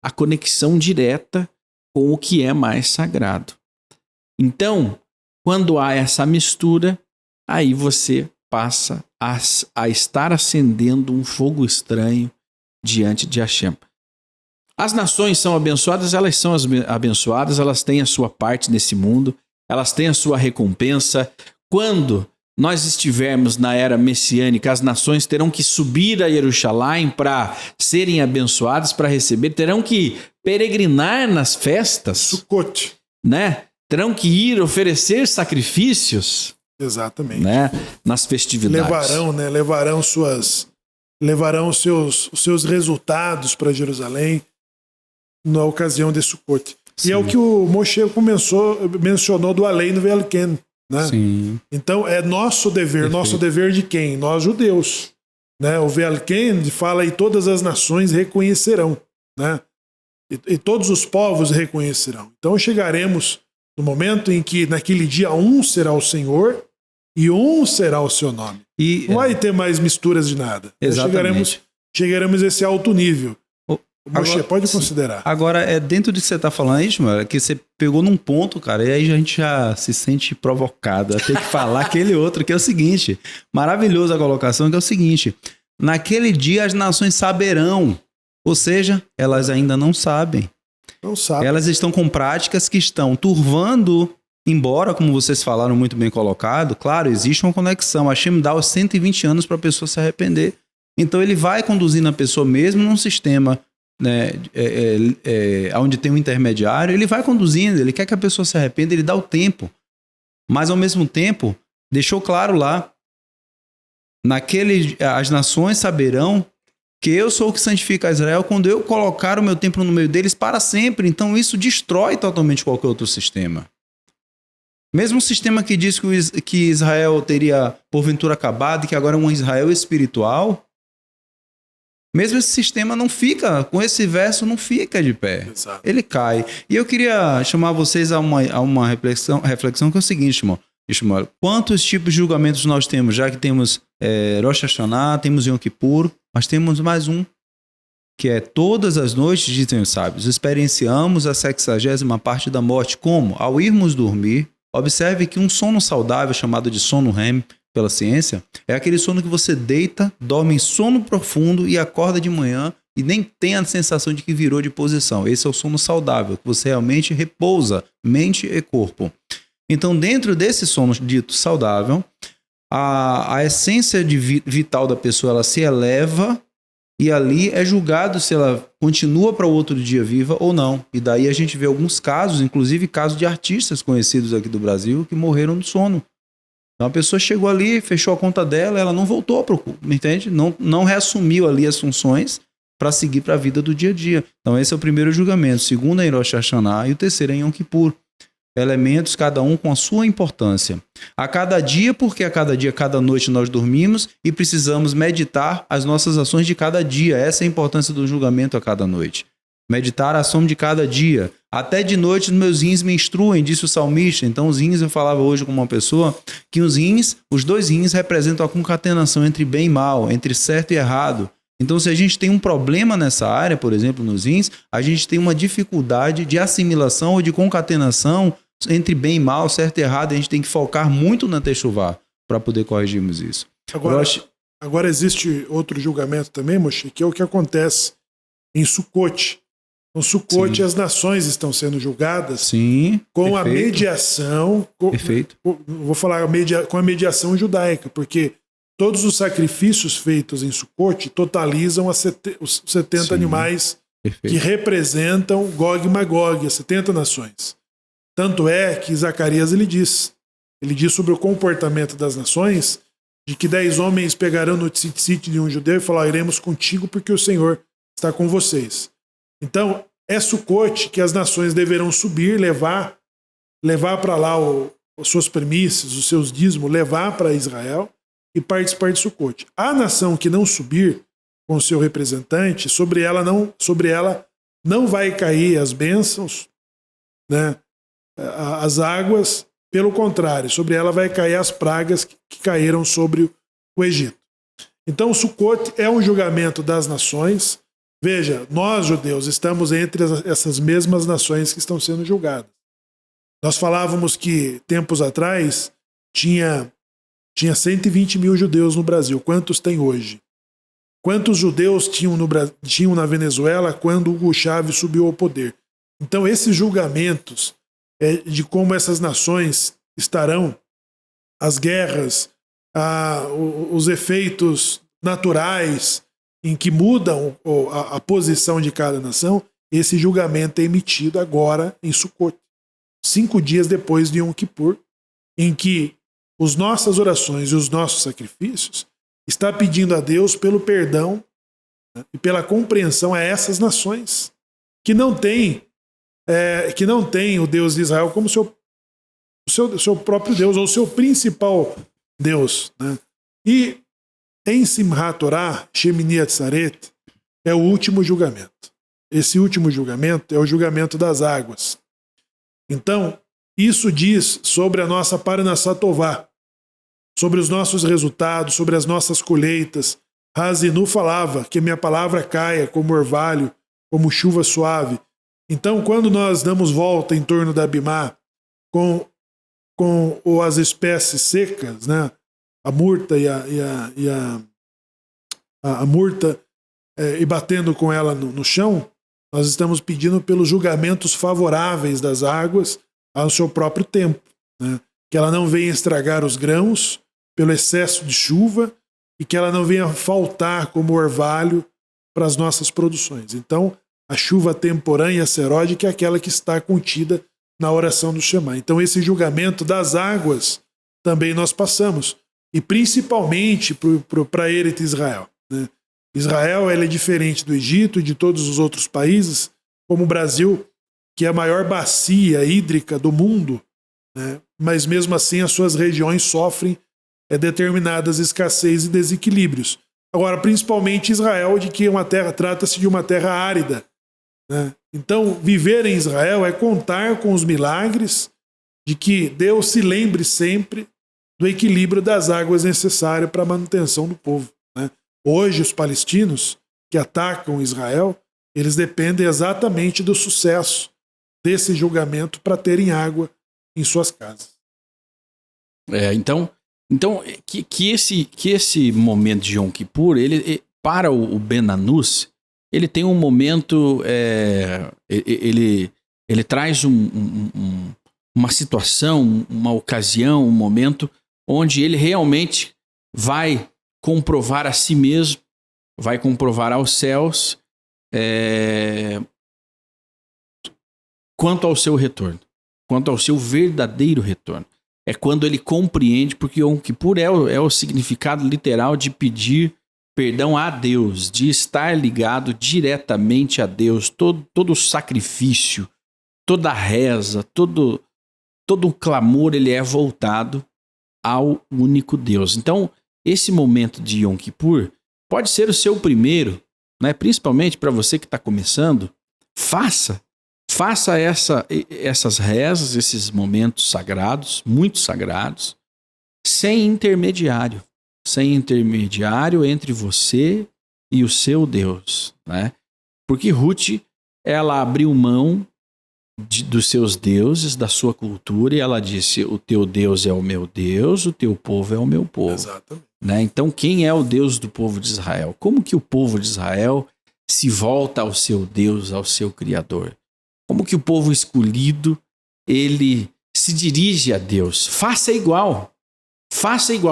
a conexão direta com o que é mais sagrado. Então, quando há essa mistura, aí você passa a estar acendendo um fogo estranho diante de Hashem. As nações são abençoadas, elas são abençoadas, elas têm a sua parte nesse mundo, elas têm a sua recompensa. Quando nós estivermos na era messiânica, as nações terão que subir a Jerusalém para serem abençoadas, para receber, terão que peregrinar nas festas, Sukkot. né? Terão que ir oferecer sacrifícios, Exatamente. né? Nas festividades. Levarão os seus resultados para Jerusalém na ocasião de Sukkot. Sim. E é o que o Moshe mencionou do além no Velken, né? Sim. Então é nosso dever. Perfeito. Nosso dever de quem? Nós fala né? O Velken fala e todas as nações reconhecerão, né? E todos os povos reconhecerão. Então chegaremos no momento em que naquele dia um será o Senhor e um será o seu nome. E, não vai ter mais misturas de nada. Exatamente. Chegaremos a esse alto nível. Moshe, Agora, pode considerar. Agora, dentro do que você está falando, Ismael, que você pegou num ponto, cara, e aí a gente já se sente provocado a ter que falar aquele outro, que é o seguinte, maravilhoso a colocação, que é o seguinte, naquele dia as nações saberão, ou seja, elas ainda não sabem. Não sabem. Elas estão com práticas que estão turvando, embora, como vocês falaram muito bem colocado, claro, existe uma conexão. A Hashem dá os 120 anos para a pessoa se arrepender. Então ele vai conduzindo a pessoa mesmo num sistema, né, onde tem um intermediário, ele vai conduzindo, ele quer que a pessoa se arrependa, ele dá o tempo. Mas ao mesmo tempo, deixou claro lá, as nações saberão que eu sou o que santifica Israel quando eu colocar o meu templo no meio deles para sempre. Então isso destrói totalmente qualquer outro sistema. Mesmo um sistema que diz que Israel teria porventura acabado, que agora é um Israel espiritual, mesmo esse sistema não fica, com esse verso não fica de pé. Exato. Ele cai. E eu queria chamar vocês a uma reflexão que é o seguinte, Ishmael. Quantos tipos de julgamentos nós temos? Já que temos Rosh Hashanah, temos Yom Kippur, mas temos mais um, que é todas as noites, dizem os sábios, experienciamos a 60ª parte da morte. Como? Ao irmos dormir, observe que um sono saudável, chamado de sono REM pela ciência, é aquele sono que você deita, dorme em sono profundo e acorda de manhã e nem tem a sensação de que virou de posição. Esse é o sono saudável, que você realmente repousa mente e corpo. Então, dentro desse sono dito saudável, a essência vital da pessoa ela se eleva e ali é julgado se ela continua para o outro dia viva ou não. E daí a gente vê alguns casos, inclusive casos de artistas conhecidos aqui do Brasil que morreram no sono. Então a pessoa chegou ali, fechou a conta dela, ela não voltou para o culto, entende? Não reassumiu ali as funções para seguir para a vida do dia a dia. Então esse é o primeiro julgamento. O segundo é em Rosh Hashanah e o terceiro é em Yom Kippur. Elementos, cada um com a sua importância. A cada dia, porque a cada dia, cada noite nós dormimos e precisamos meditar as nossas ações de cada dia. Essa é a importância do julgamento a cada noite. Meditar a ação de cada dia. Até de noite os meus rins me instruem, disse o salmista. Então os rins, eu falava hoje com uma pessoa, que os dois rins representam a concatenação entre bem e mal, entre certo e errado. Então se a gente tem um problema nessa área, por exemplo, nos rins, a gente tem uma dificuldade de assimilação ou de concatenação entre bem e mal, certo e errado. A gente tem que focar muito na Teshuvá para poder corrigirmos isso. Agora existe outro julgamento também, Moshe, que é o que acontece em Sukkot. No Sukkot, sim, as nações estão sendo julgadas, sim, com perfeito, a mediação. Perfeito. Vou falar com a mediação judaica, porque todos os sacrifícios feitos em Sukkot totalizam os 70 sim, animais, perfeito, que representam Gog e Magog, as 70 nações. Tanto é que Zacarias ele diz sobre o comportamento das nações, de que 10 homens pegarão no tzitzit de um judeu e falarão: iremos contigo porque o Senhor está com vocês. Então, é Sukkot que as nações deverão subir, levar para lá as suas premissas, os seus dízimos, levar para Israel e participar de Sukkot. A nação que não subir com o seu representante, sobre ela não vai cair as bênçãos, né? as águas, pelo contrário, sobre ela vai cair as pragas que caíram sobre o Egito. Então, Sukkot é um julgamento das nações. Veja, nós, judeus, estamos entre essas mesmas nações que estão sendo julgadas. Nós falávamos que, tempos atrás, tinha 120 mil judeus no Brasil. Quantos tem hoje? Quantos judeus tinham na Venezuela quando Hugo Chávez subiu ao poder? Então, esses julgamentos de como essas nações estarão, as guerras, os efeitos naturais em que mudam a posição de cada nação, esse julgamento é emitido agora em Sukkot, 5 dias depois de Yom Kippur, em que as nossas orações e os nossos sacrifícios está pedindo a Deus pelo perdão, né, e pela compreensão a essas nações que não têm o Deus de Israel como seu próprio Deus, ou seu principal Deus. Né? E em Simchat Torah, Shemini Atzaret, é o último julgamento. Esse último julgamento é o julgamento das águas. Então, isso diz sobre a nossa Parnassá Tová, sobre os nossos resultados, sobre as nossas colheitas. Hazinu falava que a minha palavra caia como orvalho, como chuva suave. Então, quando nós damos volta em torno da Bimá com as espécies secas, né? A murta a murta e batendo com ela no chão, nós estamos pedindo pelos julgamentos favoráveis das águas ao seu próprio tempo, né? Que ela não venha estragar os grãos pelo excesso de chuva e que ela não venha faltar como orvalho para as nossas produções. Então, a chuva temporânea seródica é aquela que está contida na oração do Shema. Então, esse julgamento das águas também nós passamos, e principalmente para Eretz Israel. Né? Israel é diferente do Egito e de todos os outros países, como o Brasil, que é a maior bacia hídrica do mundo, né? Mas mesmo assim as suas regiões sofrem determinadas escassez e desequilíbrios. Agora, principalmente Israel, de que trata-se de uma terra árida. Né? Então, viver em Israel é contar com os milagres de que Deus se lembre sempre do equilíbrio das águas necessárias para a manutenção do povo. Né? Hoje, os palestinos que atacam Israel, eles dependem exatamente do sucesso desse julgamento para terem água em suas casas. Então que esse momento de Yom Kippur, para o Ben-Hanus, ele tem um momento, ele traz uma situação, uma ocasião, um momento onde ele realmente vai comprovar a si mesmo, vai comprovar aos céus quanto ao seu retorno, quanto ao seu verdadeiro retorno. É quando ele compreende, porque Yom Kippur é o significado literal de pedir perdão a Deus, de estar ligado diretamente a Deus. Todo o sacrifício, toda a reza, todo o clamor, ele é voltado ao único Deus. Então, esse momento de Yom Kippur pode ser o seu primeiro, né? Principalmente para você que está começando. Faça essas rezas, esses momentos sagrados, muito sagrados, sem intermediário entre você e o seu Deus, né? Porque Ruth, ela abriu mão dos seus deuses, da sua cultura, e ela disse: o teu Deus é o meu Deus, o teu povo é o meu povo. Exatamente. Né? Então, quem é o Deus do povo de Israel? Como que o povo de Israel se volta ao seu Deus, ao seu Criador? Como que o povo escolhido, ele se dirige a Deus? Faça igual.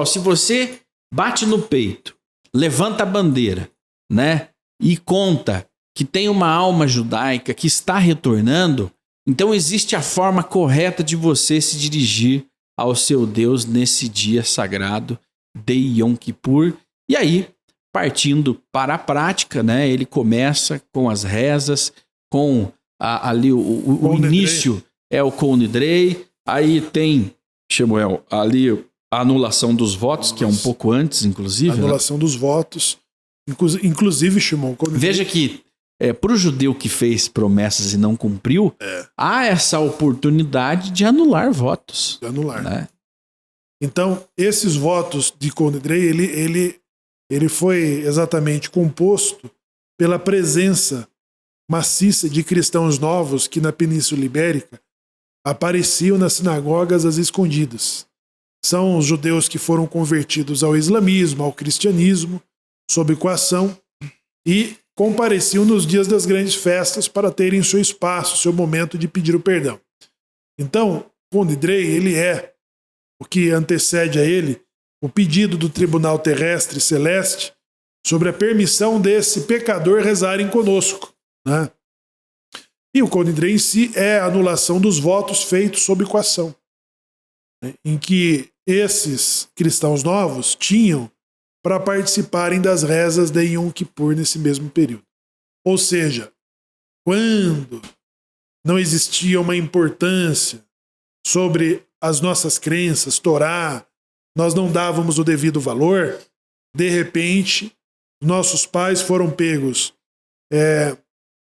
Se você bate no peito, levanta a bandeira, né? E conta que tem uma alma judaica que está retornando, então existe a forma correta de você se dirigir ao seu Deus nesse dia sagrado de Yom Kippur. E aí, partindo para a prática, né? Ele começa com as rezas, com ali o início é o Kol Nidrei, aí tem, Shemuel, ali a anulação dos votos, que é um pouco antes, inclusive. A anulação dos votos. Inclusive, Shimon. Veja que para o judeu que fez promessas e não cumpriu, há essa oportunidade de anular votos. De anular. Né? Então, esses votos de Condrei, ele foi exatamente composto pela presença maciça de cristãos novos que na Península Ibérica apareciam nas sinagogas às escondidas. São os judeus que foram convertidos ao islamismo, ao cristianismo, sob coação, e compareciam nos dias das grandes festas para terem seu espaço, seu momento de pedir o perdão. Então, Condrei, ele é o que antecede a ele o pedido do tribunal terrestre celeste sobre a permissão desse pecador rezarem conosco. Né? E o Condrei em si é a anulação dos votos feitos sob coação, né? Em que esses cristãos novos tinham para participarem das rezas de Yom Kippur nesse mesmo período. Ou seja, quando não existia uma importância sobre as nossas crenças, Torá, nós não dávamos o devido valor, de repente, nossos pais foram pegos,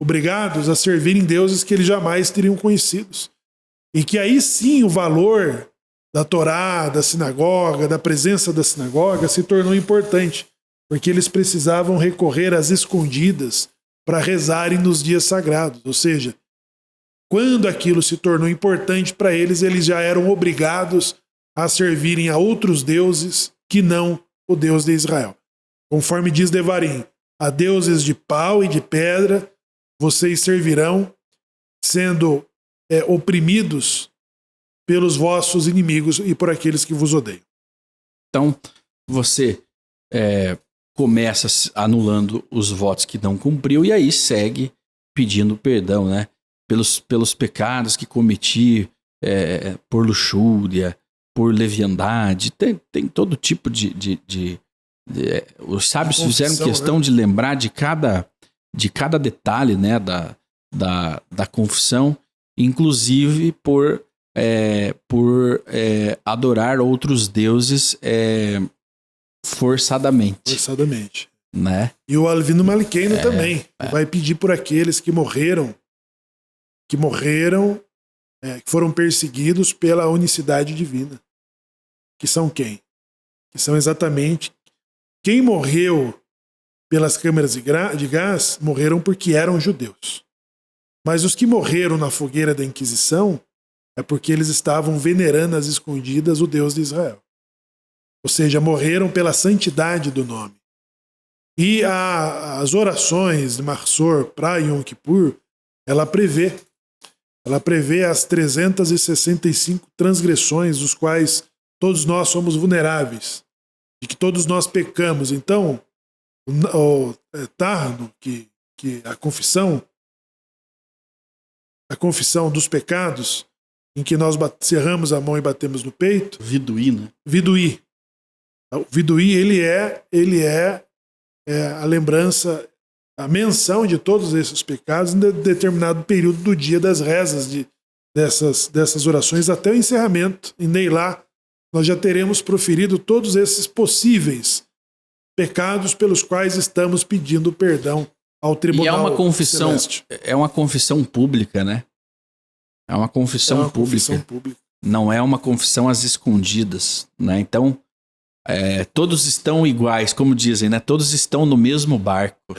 obrigados a servirem deuses que eles jamais teriam conhecidos. E que aí sim o valor da Torá, da sinagoga, da presença da sinagoga se tornou importante, porque eles precisavam recorrer às escondidas para rezarem nos dias sagrados. Ou seja, quando aquilo se tornou importante para eles, eles já eram obrigados a servirem a outros deuses que não o Deus de Israel. Conforme diz Devarim, a deuses de pau e de pedra vocês servirão, sendo oprimidos pelos vossos inimigos e por aqueles que vos odeiam. Então, você começa anulando os votos que não cumpriu e aí segue pedindo perdão, né? Pelos pecados que cometi, por luxúria, por leviandade, tem todo tipo de os sábios fizeram questão, né, de lembrar de cada detalhe, né, da confissão, inclusive por adorar outros deuses forçadamente. Forçadamente. Né? E o Alvino Maliqueno também vai pedir por aqueles que morreram, que foram perseguidos pela unicidade divina. Que são quem? Que são exatamente quem morreu pelas câmeras de gás, morreram porque eram judeus. Mas os que morreram na fogueira da Inquisição é porque eles estavam venerando às escondidas o Deus de Israel. Ou seja, morreram pela santidade do nome. E as orações de Marsor para Yom Kippur, ela prevê as 365 transgressões dos quais todos nós somos vulneráveis, de que todos nós pecamos. Então, o Tarno, que a confissão dos pecados, em que nós cerramos a mão e batemos no peito. Viduí, né? Viduí. O Viduí, ele é a lembrança, a menção de todos esses pecados em determinado período do dia das rezas dessas orações até o encerramento. E nem lá nós já teremos proferido todos esses possíveis pecados pelos quais estamos pedindo perdão ao tribunal. E é uma confissão pública, né? É uma confissão pública. Não é uma confissão às escondidas, né? Então, todos estão iguais, como dizem, né? Todos estão no mesmo barco,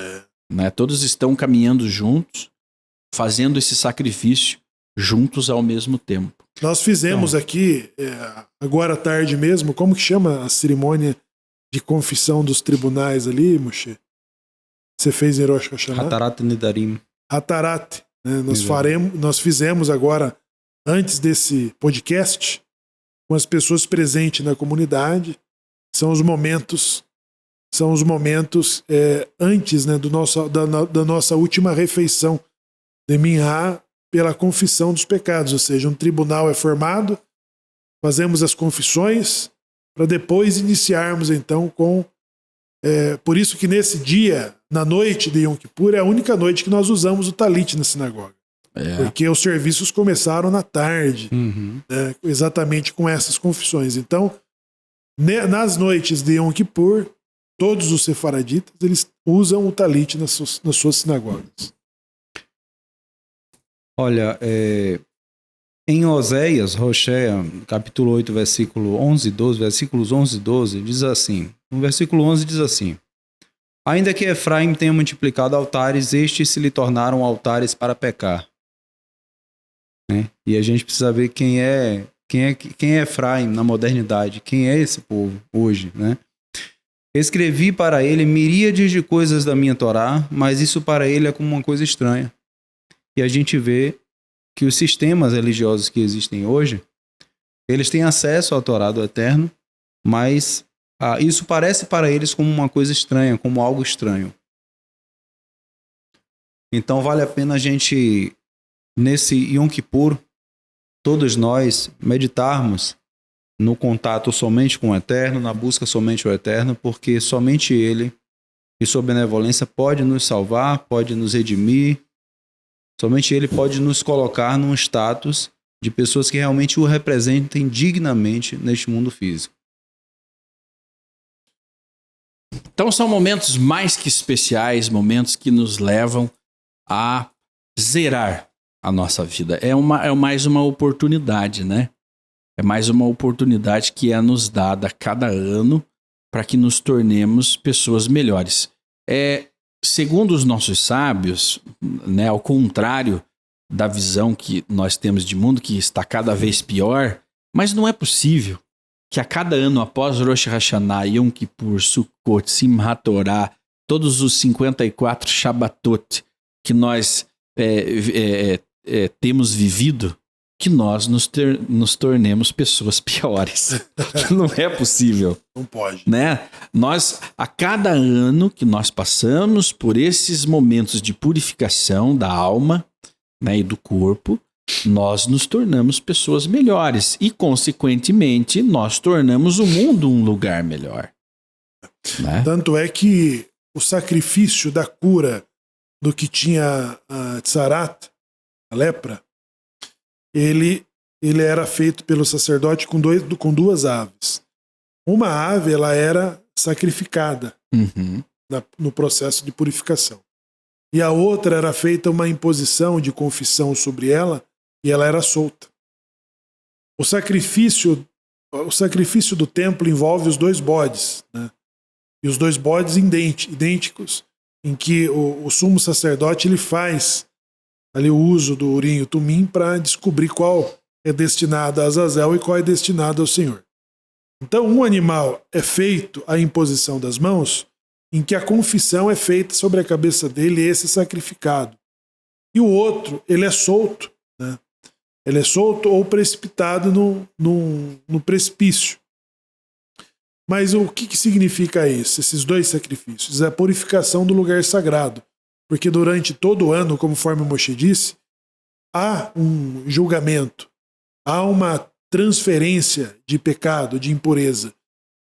né? Todos estão caminhando juntos, fazendo esse sacrifício juntos ao mesmo tempo. Nós fizemos aqui, agora à tarde mesmo, como que chama a cerimônia de confissão dos tribunais ali, Moshe? Você fez em Rosh Hashanah? Hatarat Nedarim. Hatarat. Né? Nós fizemos agora, antes desse podcast, com as pessoas presentes na comunidade. São os momentos antes, né, da nossa última refeição de Minhá, pela confissão dos pecados. Ou seja, um tribunal é formado, fazemos as confissões, para depois iniciarmos então com... por isso que nesse dia, na noite de Yom Kippur, é a única noite que nós usamos o talit na sinagoga. Porque os serviços começaram na tarde, né, exatamente com essas confissões. Então, nas noites de Yom Kippur, todos os sefaraditas, eles usam o talit nas suas sinagogas. Olha, em Oséias, Rocheia, capítulo 8, versículo 11 e 12, versículos 11 e 12, diz assim, no versículo 11 diz assim, ainda que Efraim tenha multiplicado altares, estes se lhe tornaram altares para pecar. E a gente precisa ver quem é Efraim na modernidade, quem é esse povo hoje, né? Escrevi para ele miríades de coisas da minha Torá, mas isso para ele é como uma coisa estranha. E a gente vê que os sistemas religiosos que existem hoje, eles têm acesso à Torá do Eterno, mas isso parece para eles como uma coisa estranha, como algo estranho. Então vale a pena a gente, nesse Yom Kippur, todos nós meditarmos no contato somente com o Eterno, na busca somente ao Eterno, porque somente Ele e sua benevolência pode nos salvar, pode nos redimir, somente Ele pode nos colocar num status de pessoas que realmente o representem dignamente neste mundo físico. Então são momentos mais que especiais, momentos que nos levam a zerar a nossa vida. É mais uma oportunidade, né? É mais uma oportunidade que é nos dada a cada ano para que nos tornemos pessoas melhores. Segundo os nossos sábios, né, ao contrário da visão que nós temos de mundo, que está cada vez pior, mas não é possível que a cada ano, após Rosh Hashanah, Yom Kippur, Sukkot, Simchat Torah, todos os 54 Shabbatot que nós temos vivido, que nós nos tornemos pessoas piores. Não é possível. Não pode. Né? Nós, a cada ano que nós passamos por esses momentos de purificação da alma, né, e do corpo, nós nos tornamos pessoas melhores e, consequentemente, nós tornamos o mundo um lugar melhor. Né? Tanto é que o sacrifício da cura do que tinha a Tsarat, a lepra, ele era feito pelo sacerdote com duas aves. Uma ave, ela era sacrificada no processo de purificação. E a outra era feita uma imposição de confissão sobre ela e ela era solta. O sacrifício do templo envolve os dois bodes, né? E os dois bodes idênticos, em que o sumo sacerdote ele faz ali o uso do Urim e o Tumim para descobrir qual é destinado a Azazel e qual é destinado ao Senhor. Então, um animal é feito a imposição das mãos, em que a confissão é feita sobre a cabeça dele e esse é sacrificado. E o outro, ele é solto, né? Ele é solto ou precipitado no precipício. Mas o que significa isso, esses dois sacrifícios? É a purificação do lugar sagrado. Porque durante todo o ano, conforme Moshe disse, há um julgamento, há uma transferência de pecado, de impureza.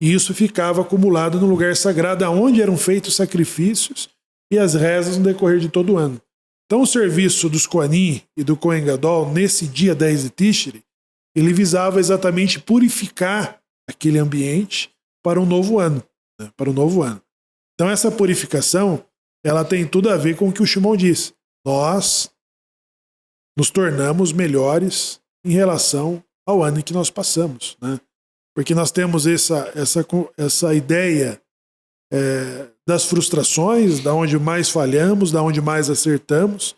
E isso ficava acumulado no lugar sagrado, onde eram feitos sacrifícios e as rezas no decorrer de todo o ano. Então o serviço dos Kohanim e do Kohen Gadol, nesse dia 10 de Tishri, ele visava exatamente purificar aquele ambiente para um novo ano. Né? Para um novo ano. Então essa purificação, ela tem tudo a ver com o que o Shimon disse. Nós nos tornamos melhores em relação ao ano em que nós passamos, né? Porque nós temos essa ideia das frustrações, da onde mais falhamos, da onde mais acertamos,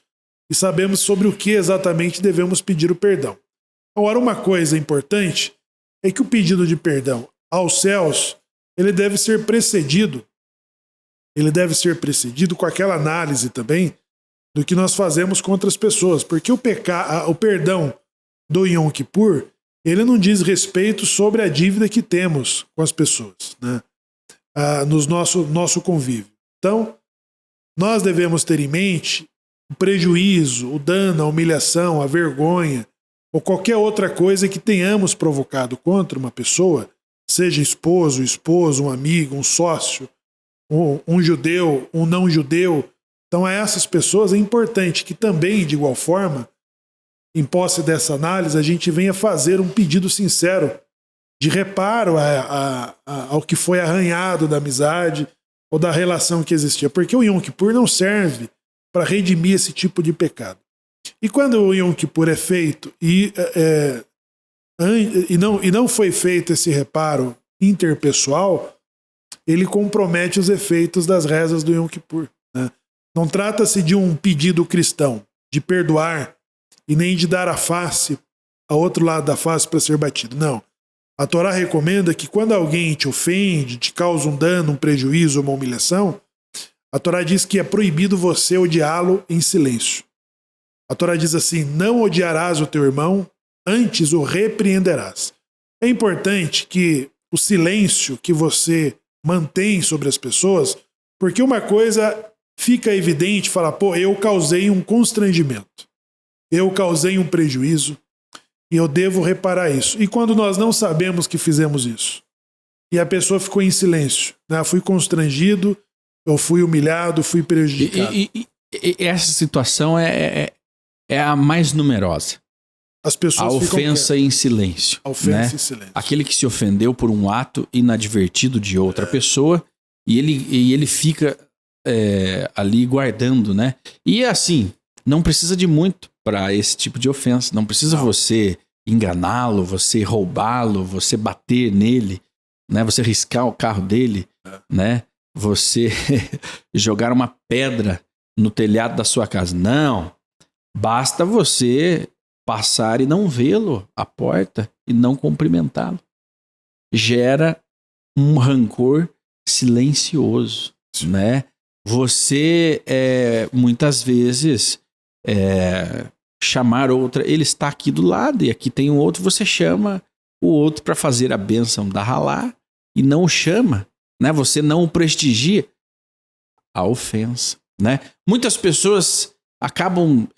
e sabemos sobre o que exatamente devemos pedir o perdão. Agora, uma coisa importante é que o pedido de perdão aos céus, ele deve ser precedido com aquela análise também do que nós fazemos contra as pessoas. Porque o perdão do Yom Kippur, ele não diz respeito sobre a dívida que temos com as pessoas, né? No nosso convívio. Então, nós devemos ter em mente o prejuízo, o dano, a humilhação, a vergonha, ou qualquer outra coisa que tenhamos provocado contra uma pessoa, seja esposo, um amigo, um sócio, um judeu, um não judeu. Então a essas pessoas é importante que também, de igual forma, em posse dessa análise, a gente venha fazer um pedido sincero de reparo ao que foi arranhado da amizade ou da relação que existia. Porque o Yom Kippur não serve para redimir esse tipo de pecado. E quando o Yom Kippur é feito e não foi feito esse reparo interpessoal, ele compromete os efeitos das rezas do Yom Kippur. Né? Não trata-se de um pedido cristão, de perdoar e nem de dar a face, ao outro lado da face para ser batido. Não. A Torá recomenda que quando alguém te ofende, te causa um dano, um prejuízo, uma humilhação, a Torá diz que é proibido você odiá-lo em silêncio. A Torá diz assim: não odiarás o teu irmão, antes o repreenderás. É importante que o silêncio que você mantém sobre as pessoas, porque uma coisa fica evidente, fala, pô, eu causei um constrangimento, eu causei um prejuízo e eu devo reparar isso. E quando nós não sabemos que fizemos isso, e a pessoa ficou em silêncio, né? Fui constrangido, eu fui humilhado, fui prejudicado. E essa situação é a mais numerosa. As pessoas a ofensa em silêncio. A ofensa né? em silêncio. Aquele que se ofendeu por um ato inadvertido de outra pessoa e ele fica ali guardando, né? E assim, não precisa de muito para esse tipo de ofensa. Não precisa você enganá-lo, você roubá-lo, você bater nele, né? Você riscar o carro dele, né? Você jogar uma pedra no telhado da sua casa. Não. Basta você passar e não vê-lo à porta e não cumprimentá-lo. Gera um rancor silencioso, né? Você, muitas vezes, chamar outra... Ele está aqui do lado e aqui tem um outro. Você chama o outro para fazer a bênção da halá e não o chama, né? Você não o prestigia. A ofensa, né? Muitas pessoas acabam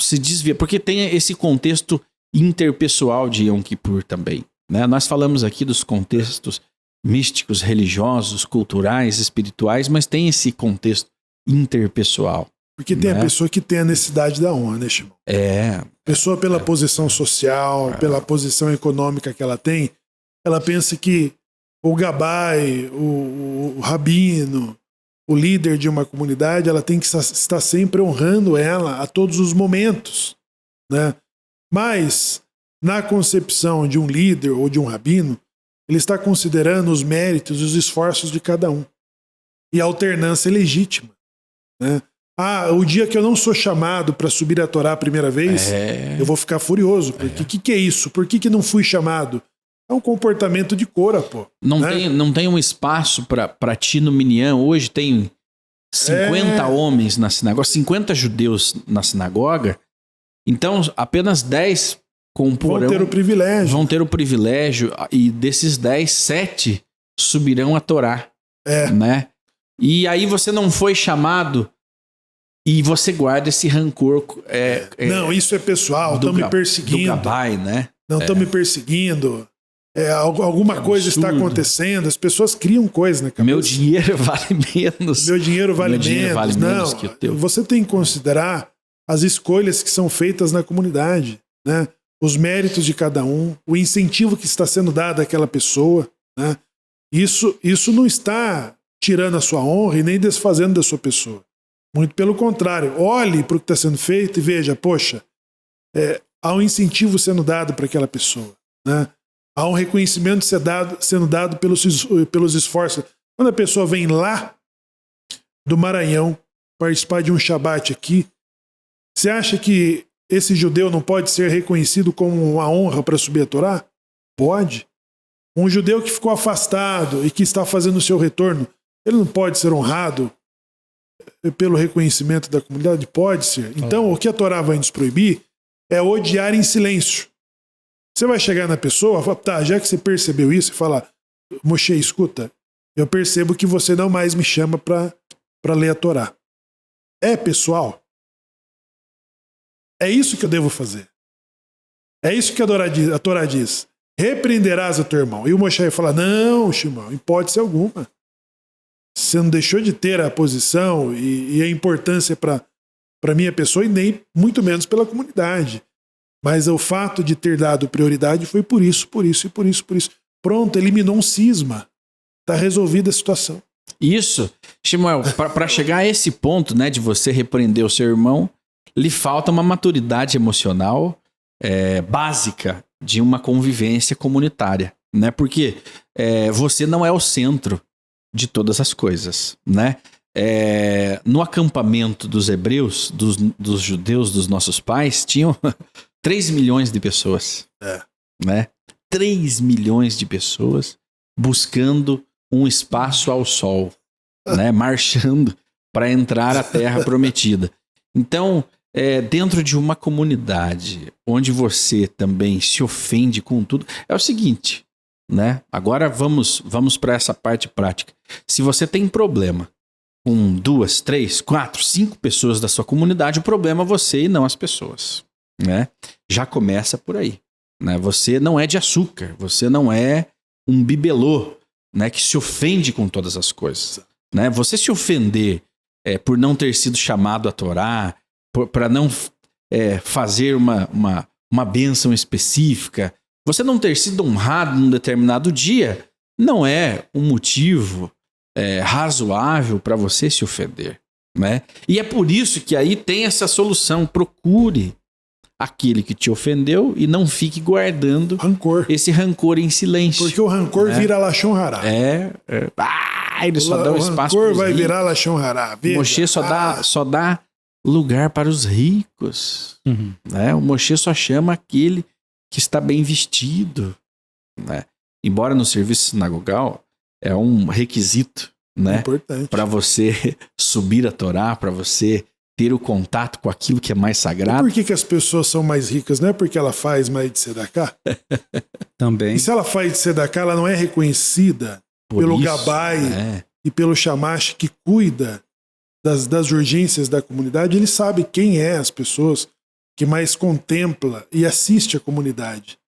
se desviando, porque tem esse contexto interpessoal de Yom Kippur também, né? Nós falamos aqui dos contextos místicos, religiosos, culturais, espirituais, mas tem esse contexto interpessoal. Porque tem a pessoa que tem a necessidade da honra, né, Shimon? Pessoa pela posição social, pela posição econômica que ela tem, ela pensa que o gabai, o rabino, o líder de uma comunidade, ela tem que estar sempre honrando ela a todos os momentos, né? Mas, na concepção de um líder ou de um rabino, ele está considerando os méritos e os esforços de cada um. E a alternância é legítima, né? O dia que eu não sou chamado para subir a Torá a primeira vez, eu vou ficar furioso. Porque que é isso? Por que não fui chamado? É um comportamento de cora, pô. Não tem um espaço para ti no Minyan. Hoje tem 50 homens na sinagoga, 50 judeus na sinagoga. Então, apenas 10 comporão. Vão ter o privilégio. E desses 10, 7 subirão a Torá. Né? E aí você não foi chamado e você guarda esse rancor. Não, isso é pessoal. Estão me perseguindo. Do gabai, né? Não, estão me perseguindo. Alguma coisa está acontecendo, as pessoas criam coisas na cabeça. Meu dinheiro vale menos. Meu dinheiro vale menos que o teu. Você tem que considerar as escolhas que são feitas na comunidade, né? Os méritos de cada um, o incentivo que está sendo dado àquela pessoa, né? Isso não está tirando a sua honra e nem desfazendo da sua pessoa. Muito pelo contrário, olhe para o que está sendo feito e veja, poxa, há um incentivo sendo dado para aquela pessoa, né? Há um reconhecimento sendo dado pelos esforços. Quando a pessoa vem lá do Maranhão participar de um Shabat aqui, você acha que esse judeu não pode ser reconhecido como uma honra para subir a Torá? Pode. Um judeu que ficou afastado e que está fazendo o seu retorno, ele não pode ser honrado pelo reconhecimento da comunidade? Pode ser. Então, o que a Torá vai nos proibir é odiar em silêncio. Você vai chegar na pessoa, fala, já que você percebeu isso, e fala, Moshe, escuta, eu percebo que você não mais me chama para ler a Torá. Pessoal. É isso que eu devo fazer. É isso que a Torá diz. Repreenderás a teu irmão. E o Moshe vai falar, não, Shimon, hipótese alguma. Você não deixou de ter a posição e a importância para minha pessoa e nem muito menos pela comunidade. Mas o fato de ter dado prioridade foi por isso. Pronto, eliminou um cisma. Está resolvida a situação. Isso. Shmuel, para chegar a esse ponto, né, de você repreender o seu irmão, lhe falta uma maturidade emocional básica de uma convivência comunitária, né? Porque você não é o centro de todas as coisas, né? No acampamento dos hebreus, dos judeus, dos nossos pais, tinham 3 milhões de pessoas, né? 3 milhões de pessoas buscando um espaço ao sol, né? Marchando para entrar à terra prometida. Então, dentro de uma comunidade onde você também se ofende com tudo, é o seguinte, né? Agora vamos para essa parte prática. Se você tem problema com 2, 3, 4, 5 pessoas da sua comunidade, o problema é você e não as pessoas, né? Já começa por aí, né? Você não é de açúcar, você não é um bibelô, né, que se ofende com todas as coisas, né? Você se ofender por não ter sido chamado a Torá, para não fazer uma bênção específica, você não ter sido honrado num determinado dia, não é um motivo razoável para você se ofender, né? E é por isso que aí tem essa solução: procure aquele que te ofendeu e não fique guardando esse rancor em silêncio. Porque o rancor vira Lashon Hará. Ele só dá um espaço para os ricos. O rancor vai virar Lashon Hará. Moshe só dá lugar para os ricos. Né? O Moshe só chama aquele que está bem vestido. Né? Embora no serviço sinagogal é um requisito, né, para você subir a Torá, para você ter o contato com aquilo que é mais sagrado. E por que as pessoas são mais ricas? Não é porque ela faz mais de Sedaká? Também. E se ela faz de Sedaká, ela não é reconhecida pelo Gabai e pelo Shamash que cuida das urgências da comunidade. Ele sabe quem é as pessoas que mais contempla e assiste a comunidade.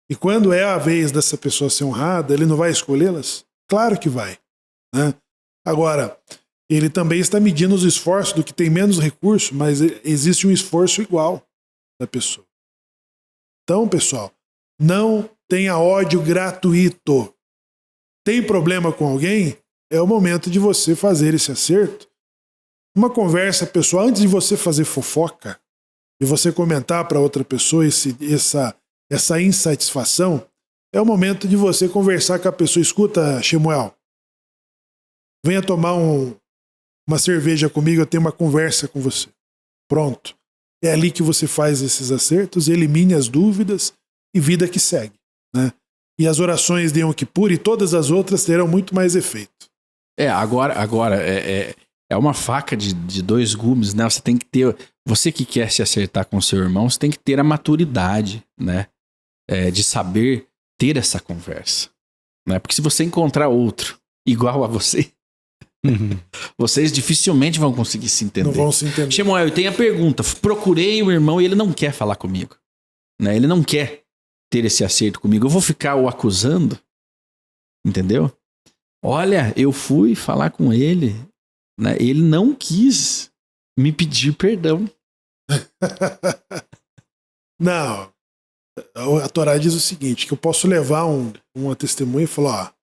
E quando é a vez dessa pessoa ser honrada, ele não vai escolhê-las? Claro que vai, né? Agora, ele também está medindo os esforços do que tem menos recurso, mas existe um esforço igual da pessoa. Então, pessoal, não tenha ódio gratuito. Tem problema com alguém? É o momento de você fazer esse acerto. Uma conversa pessoal, antes de você fazer fofoca, e você comentar para outra pessoa essa insatisfação, é o momento de você conversar com a pessoa. Escuta, Shemuel, venha tomar uma cerveja comigo, eu tenho uma conversa com você. Pronto. É ali que você faz esses acertos, elimine as dúvidas e vida que segue, né? E as orações de Yom Kippur e todas as outras terão muito mais efeito. Agora é uma faca de 2 gumes, né? Você tem que ter, você que quer se acertar com seu irmão, você tem que ter a maturidade, né? De saber ter essa conversa, né? Porque se você encontrar outro igual a você, vocês dificilmente vão conseguir se entender. Não vão se entender. Shemuel, eu tenho a pergunta. Procurei o irmão e ele não quer falar comigo, né? Ele não quer ter esse acerto comigo. Eu vou ficar o acusando? Entendeu? Olha, eu fui falar com ele, né? Ele não quis me pedir perdão. Não. A Torá diz o seguinte, que eu posso levar uma testemunha e falar,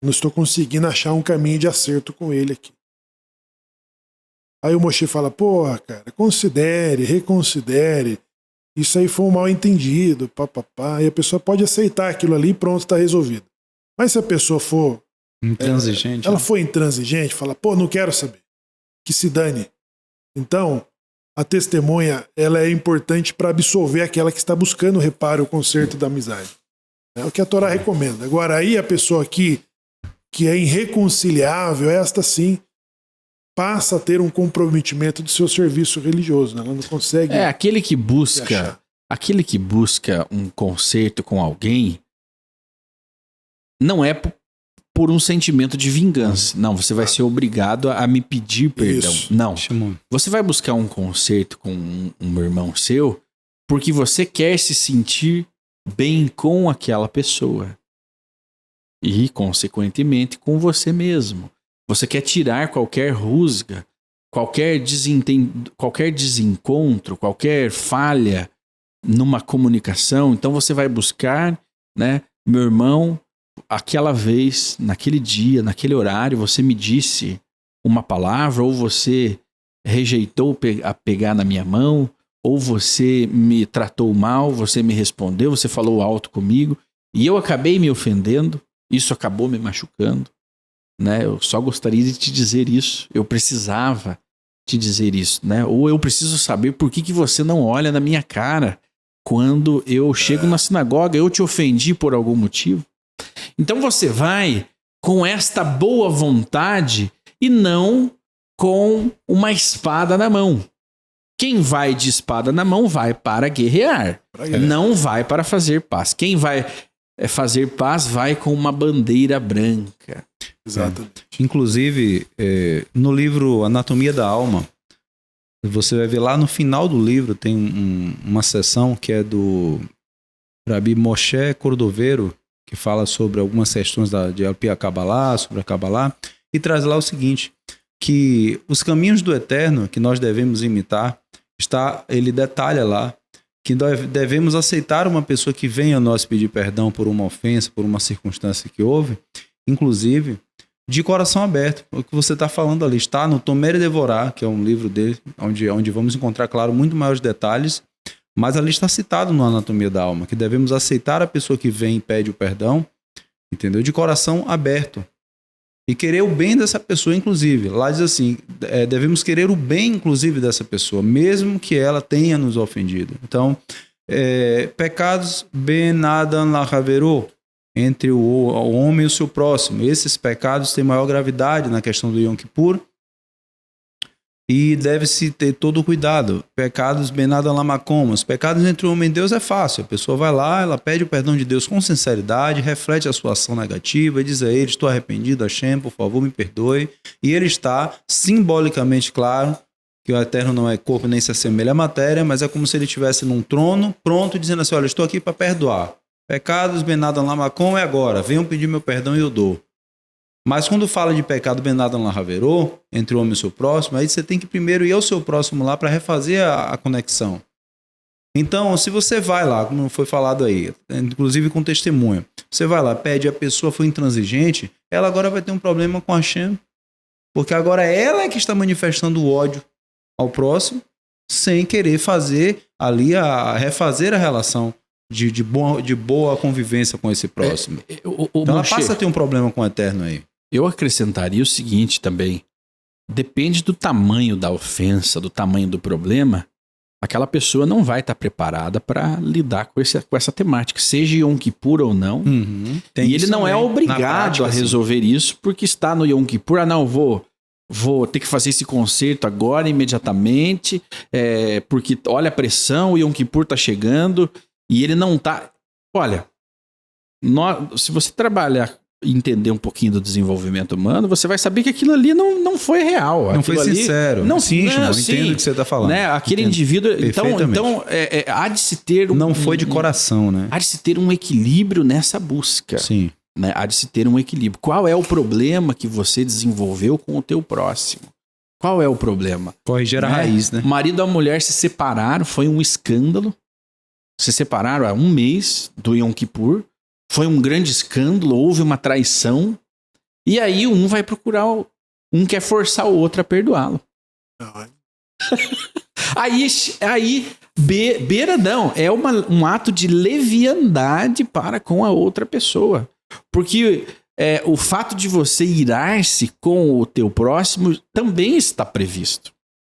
não estou conseguindo achar um caminho de acerto com ele aqui. Aí o Moshe fala, cara, reconsidere, isso aí foi um mal entendido, papapá, e a pessoa pode aceitar aquilo ali e pronto, está resolvido. Mas se a pessoa for intransigente, ela for intransigente, fala, não quero saber, que se dane. Então, a testemunha, ela é importante para absolver aquela que está buscando o reparo, o conserto da amizade. É o que a Torá recomenda. Agora, aí a pessoa que é irreconciliável, esta sim passa a ter um comprometimento do seu serviço religioso, né? Ela não consegue... aquele que busca um conserto com alguém não é por um sentimento de vingança. Não, você vai ser obrigado a me pedir perdão. Isso. Não. Você vai buscar um conserto com um irmão seu porque você quer se sentir bem com aquela pessoa. E, consequentemente, com você mesmo. Você quer tirar qualquer rusga, qualquer desencontro, qualquer falha numa comunicação. Então você vai buscar, né, meu irmão, aquela vez, naquele dia, naquele horário, você me disse uma palavra ou você rejeitou a pegar na minha mão, ou você me tratou mal, você me respondeu, você falou alto comigo, e eu acabei me ofendendo, isso acabou me machucando, né? Eu só gostaria de te dizer isso, eu precisava te dizer isso, né? Ou eu preciso saber por que você não olha na minha cara quando eu chego na sinagoga, eu te ofendi por algum motivo. Então você vai com esta boa vontade e não com uma espada na mão. Quem vai de espada na mão vai para guerrear, não vai para fazer paz. Quem vai fazer paz vai com uma bandeira branca. Exatamente. Inclusive, no livro Anatomia da Alma, você vai ver lá no final do livro, tem uma seção que é do Rabi Moshe Cordovero, que fala sobre algumas questões de Al-Pi Kabbalah, sobre a Kabbalah, e traz lá o seguinte, que os caminhos do Eterno que nós devemos imitar, ele detalha lá que nós devemos aceitar uma pessoa que venha a nós pedir perdão por uma ofensa, por uma circunstância que houve, inclusive de coração aberto. O que você está falando ali está no Tomer e Devorah, que é um livro dele, onde vamos encontrar, claro, muito maiores detalhes, mas ali está citado no Anatomia da Alma, que devemos aceitar a pessoa que vem e pede o perdão, entendeu? De coração aberto. E querer o bem dessa pessoa, inclusive. Lá diz assim, devemos querer o bem, inclusive, dessa pessoa, mesmo que ela tenha nos ofendido. Então, pecados ben adam lahavero, entre o homem e o seu próximo. Esses pecados têm maior gravidade na questão do Yom Kippur, e deve-se ter todo o cuidado. Pecados ben adam lamakom, os pecados entre o homem e Deus é fácil. A pessoa vai lá, ela pede o perdão de Deus com sinceridade, reflete a sua ação negativa e diz a ele, estou arrependido, Hashem, por favor, me perdoe. E ele está simbolicamente claro que o Eterno não é corpo nem se assemelha à matéria, mas é como se ele estivesse num trono, pronto, dizendo assim, olha, estou aqui para perdoar. Pecados ben adam lamakom é agora, venham pedir meu perdão e eu dou. Mas quando fala de pecado ben adam lahavero, entre o homem e o seu próximo, aí você tem que primeiro ir ao seu próximo lá para refazer a conexão. Então, se você vai lá, como foi falado aí, inclusive com testemunha, você vai lá, pede, a pessoa foi intransigente, ela agora vai ter um problema com a Hashem, porque agora ela é que está manifestando o ódio ao próximo, sem querer fazer ali, refazer a relação de boa convivência com esse próximo. Então ela passa a ter um problema com o Eterno aí. Eu acrescentaria o seguinte também. Depende do tamanho da ofensa, do tamanho do problema, aquela pessoa não vai estar preparada para lidar com essa temática, seja Yom Kippur ou não. Uhum. E ele não é obrigado prática, a resolver isso porque está no Yom Kippur. Não, vou ter que fazer esse concerto agora, imediatamente, porque olha a pressão, o Yom Kippur está chegando e ele não está... Olha, se você trabalhar entender um pouquinho do desenvolvimento humano, você vai saber que aquilo ali não foi real. Não foi sincero. Não, sim, eu entendo o que você está falando. Né? Aquele indivíduo... Então há de se ter... Não foi de coração, né? Há de se ter um equilíbrio nessa busca. Sim. Né? Há de se ter um equilíbrio. Qual é o problema que você desenvolveu com o teu próximo? Qual é o problema? Corrigir a raiz, né? O marido e a mulher se separaram, foi um escândalo. Se separaram há um mês do Yom Kippur. Foi um grande escândalo, houve uma traição. E aí um vai procurar, um quer forçar o outro a perdoá-lo. Beiradão, é um ato de leviandade para com a outra pessoa. Porque o fato de você irar-se com o teu próximo também está previsto.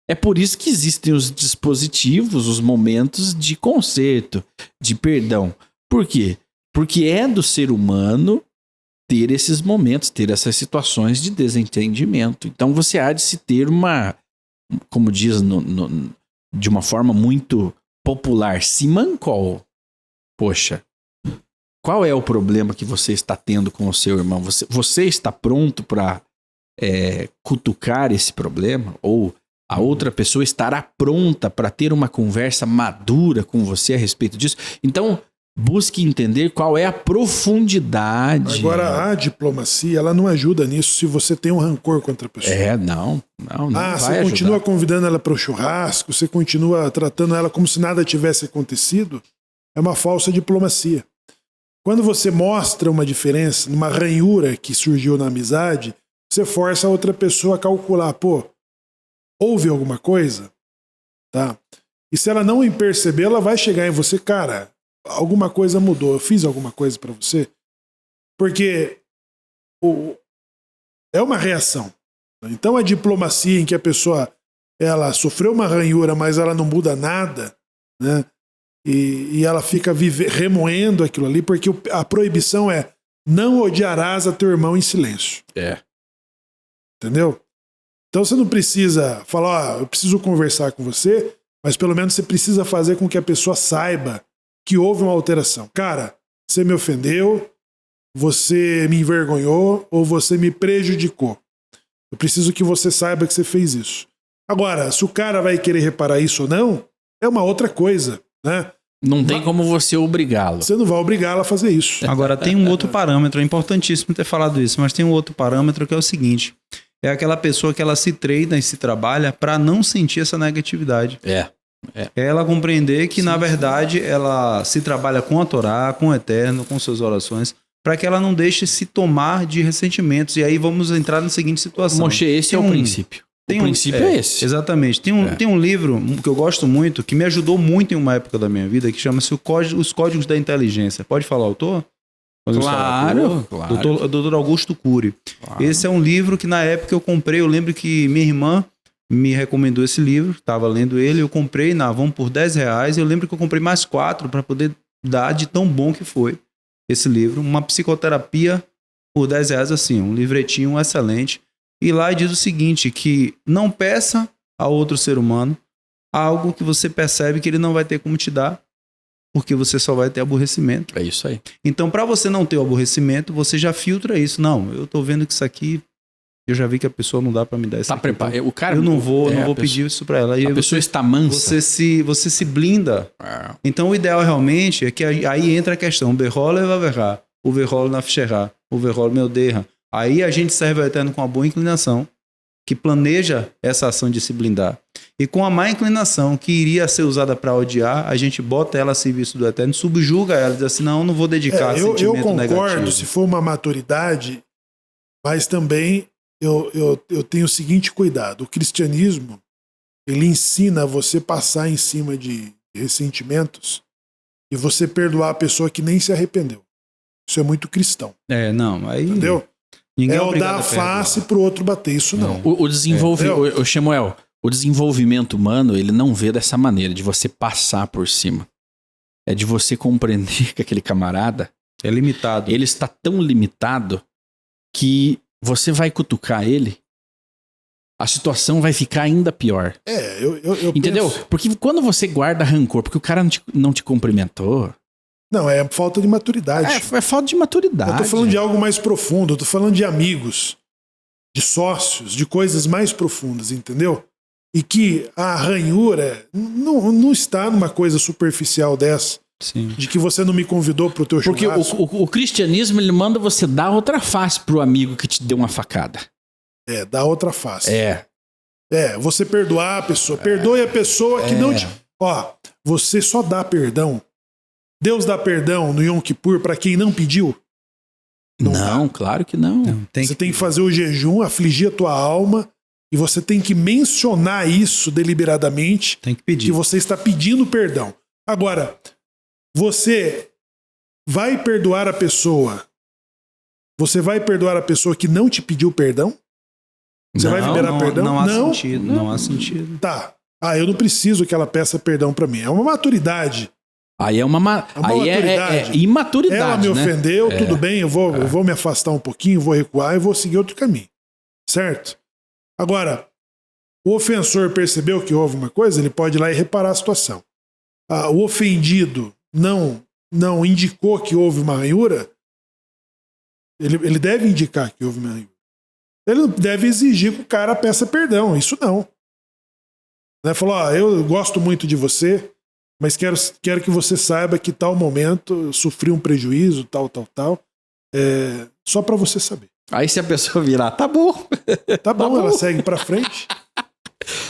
É por isso que existem os dispositivos, os momentos de conserto, de perdão. Por quê? Porque é do ser humano ter esses momentos, ter essas situações de desentendimento. Então você há de se ter como diz de uma forma muito popular, simancol. Poxa, qual é o problema que você está tendo com o seu irmão? Você está pronto para cutucar esse problema? Ou a outra pessoa estará pronta para ter uma conversa madura com você a respeito disso? Então, busque entender qual é a profundidade. Agora, a diplomacia, ela não ajuda nisso se você tem um rancor contra a pessoa. Não vai você ajudar. Continua convidando ela para o churrasco, você continua tratando ela como se nada tivesse acontecido, é uma falsa diplomacia. Quando você mostra uma diferença, uma ranhura que surgiu na amizade, você força a outra pessoa a calcular, houve alguma coisa, tá? E se ela não perceber, ela vai chegar em você, cara, alguma coisa mudou, eu fiz alguma coisa pra você. Porque é uma reação. Então a diplomacia em que a pessoa ela sofreu uma ranhura, mas ela não muda nada, né? E ela fica remoendo aquilo ali, porque a proibição é não odiarás a teu irmão em silêncio. Entendeu? Então você não precisa falar, eu preciso conversar com você, mas pelo menos você precisa fazer com que a pessoa saiba que houve uma alteração. Cara, você me ofendeu, você me envergonhou ou você me prejudicou. Eu preciso que você saiba que você fez isso. Agora, se o cara vai querer reparar isso ou não, é uma outra coisa, né? Não tem como você obrigá-lo. Você não vai obrigá-lo a fazer isso. Agora, tem um outro parâmetro, é importantíssimo ter falado isso, mas tem um outro parâmetro que é o seguinte: é aquela pessoa que ela se treina e se trabalha para não sentir essa negatividade. É ela compreender que, na verdade, ela se trabalha com a Torá, com o Eterno, com suas orações, para que ela não deixe se tomar de ressentimentos. E aí vamos entrar na seguinte situação. Moshe, esse é o princípio. O princípio é esse. Exatamente. Tem um livro que eu gosto muito, que me ajudou muito em uma época da minha vida, que chama-se Os Códigos da Inteligência. Pode falar o autor? Claro. Dr. Augusto Cury. Claro. Esse é um livro que na época eu comprei, eu lembro que minha irmã me recomendou esse livro, estava lendo ele, eu comprei, vamos por R$10, eu lembro que eu comprei mais 4 para poder dar de tão bom que foi esse livro, uma psicoterapia por R$10, assim, um livretinho excelente. E lá diz o seguinte, que não peça a outro ser humano algo que você percebe que ele não vai ter como te dar, porque você só vai ter aborrecimento. É isso aí. Então, para você não ter o aborrecimento, você já filtra isso. Não, eu tô vendo que isso aqui, eu já vi que a pessoa não dá para me dar isso. Tá preparado. Então, o cara, eu não vou pedir isso para ela. E a pessoa está mansa. Você se blinda. Então, o ideal realmente é que aí entra a questão. O berrolo é vaverá, o verrolo na ficherá, o verrolo meu derra. Aí a gente serve ao Eterno com uma boa inclinação, que planeja essa ação de se blindar. E com a má inclinação, que iria ser usada para odiar, a gente bota ela a serviço do Eterno, subjuga ela, diz assim, não vou dedicar a sentimento negativo. Eu concordo se for uma maturidade, mas também eu tenho o seguinte cuidado. O cristianismo, ele ensina você passar em cima de ressentimentos e você perdoar a pessoa que nem se arrependeu. Isso é muito cristão. Aí... Entendeu? É o dar a face pro outro bater, isso não. O desenvolvimento humano, ele não vê dessa maneira, de você passar por cima. É de você compreender que aquele camarada... é limitado. Ele está tão limitado que você vai cutucar ele, a situação vai ficar ainda pior. Eu entendeu? Penso... Porque quando você guarda rancor, porque o cara não te cumprimentou... Não, é falta de maturidade. É falta de maturidade. Eu tô falando de algo mais profundo, eu tô falando de amigos, de sócios, de coisas mais profundas, entendeu? E que a ranhura não está numa coisa superficial dessa. Sim. De que você não me convidou pro teu churrasco. Porque o cristianismo, ele manda você dar outra face pro amigo que te deu uma facada. Dar outra face. Você perdoar a pessoa. Perdoe a pessoa que não te... você só dá perdão. Deus dá perdão no Yom Kippur para quem não pediu? Não, claro que não. Você tem que fazer o jejum, afligir a tua alma, e você tem que mencionar isso deliberadamente. Tem que pedir. Que você está pedindo perdão. Agora, você vai perdoar a pessoa? Você vai perdoar a pessoa que não te pediu perdão? Você vai liberar perdão? Não há sentido. Não há sentido. Tá. Eu não preciso que ela peça perdão para mim. É uma maturidade. Aí é uma imaturidade. Ela me ofendeu, tudo bem, eu vou me afastar um pouquinho, vou recuar e vou seguir outro caminho. Certo? Agora, o ofensor percebeu que houve uma coisa, ele pode ir lá e reparar a situação. O ofendido não indicou que houve uma ranhura, ele deve indicar que houve uma ranhura. Ele não deve exigir que o cara peça perdão, isso não. Falou, eu gosto muito de você, mas quero que você saiba que tal momento eu sofri um prejuízo, tal. Só pra você saber. Aí se a pessoa virar, tá bom. Tá bom, ela segue pra frente.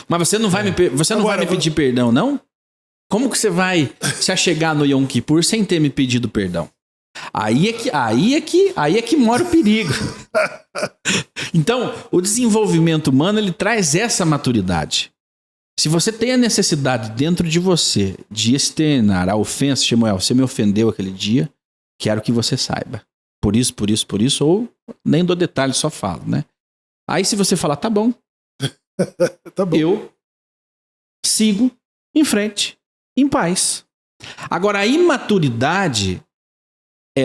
Mas você não vai me pedir perdão, não? Como que você vai se achegar no Yom Kippur sem ter me pedido perdão? Aí é que mora o perigo. Então, o desenvolvimento humano, ele traz essa maturidade. Se você tem a necessidade dentro de você de externar a ofensa, Shemuel, você me ofendeu aquele dia, quero que você saiba. Por isso, ou nem dou detalhe, só falo, né? Aí se você falar, tá bom, Tá bom. eu sigo em frente, em paz. Agora, a imaturidade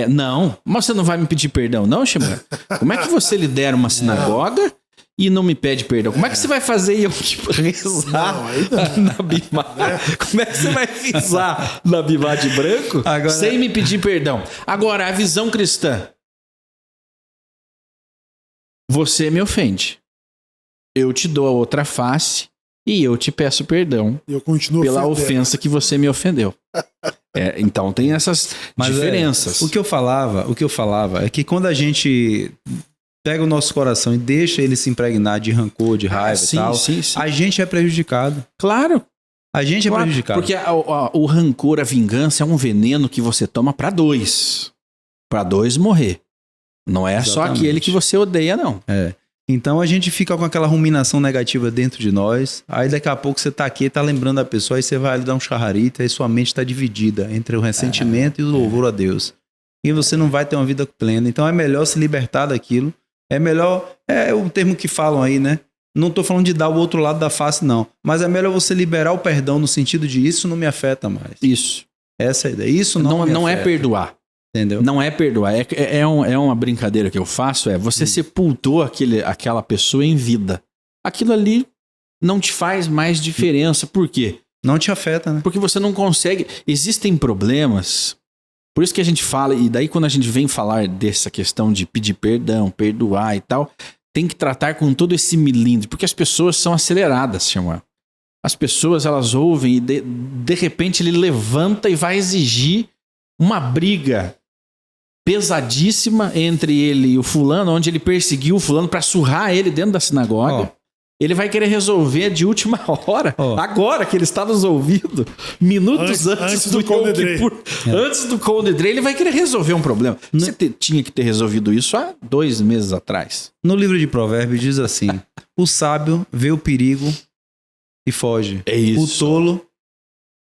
não, mas você não vai me pedir perdão, não, Shemuel? Como é que você lidera uma sinagoga e não me pede perdão? Como é que você vai fazer eu rezar na bimá? Como é que você vai rezar na bimá de branco sem me pedir perdão? Agora, a visão cristã. Você me ofende. Eu te dou a outra face e eu te peço perdão Eu continuo pela ofendendo. ofensa que você me ofendeu. Então tem essas diferenças. O que eu falava é que quando a gente pega o nosso coração e deixa ele se impregnar de rancor, de raiva e tal, sim. a gente é prejudicado. Claro. A gente é prejudicado. Porque o rancor, a vingança é um veneno que você toma para dois. Para dois morrer. Não é só Exatamente. aquele que você odeia, não. Então a gente fica com aquela ruminação negativa dentro de nós, aí daqui a pouco você tá aqui, tá lembrando a pessoa, aí você vai ali dar um charrarita, aí sua mente tá dividida entre o ressentimento e o louvor a Deus. E você não vai ter uma vida plena. Então é melhor se libertar daquilo. É melhor, o termo que falam aí, né? Não tô falando de dar o outro lado da face, não. Mas é melhor você liberar o perdão no sentido de isso não me afeta mais. Isso. Essa é a ideia. Isso não me Não é afeta. perdoar. Entendeu? Não é perdoar. É uma brincadeira que eu faço. Você sepultou aquela pessoa em vida. Aquilo ali não te faz mais diferença. Por quê? Não te afeta, né? Porque você não consegue. Existem problemas. Por isso que a gente fala, e daí quando a gente vem falar dessa questão de pedir perdão, perdoar e tal, tem que tratar com todo esse milímetro, porque as pessoas são aceleradas, Samuel. As pessoas, elas ouvem e de repente ele levanta e vai exigir uma briga pesadíssima entre ele e o fulano, onde ele perseguiu o fulano para surrar ele dentro da sinagoga. Ele vai querer resolver de última hora, agora que ele está nos ouvindo, minutos antes do Yom Kippur, antes do Kol Nidrei, ele vai querer resolver um problema. Você tinha que ter resolvido isso há 2 meses atrás. No livro de Provérbios diz assim, o sábio vê o perigo e foge. É isso. O tolo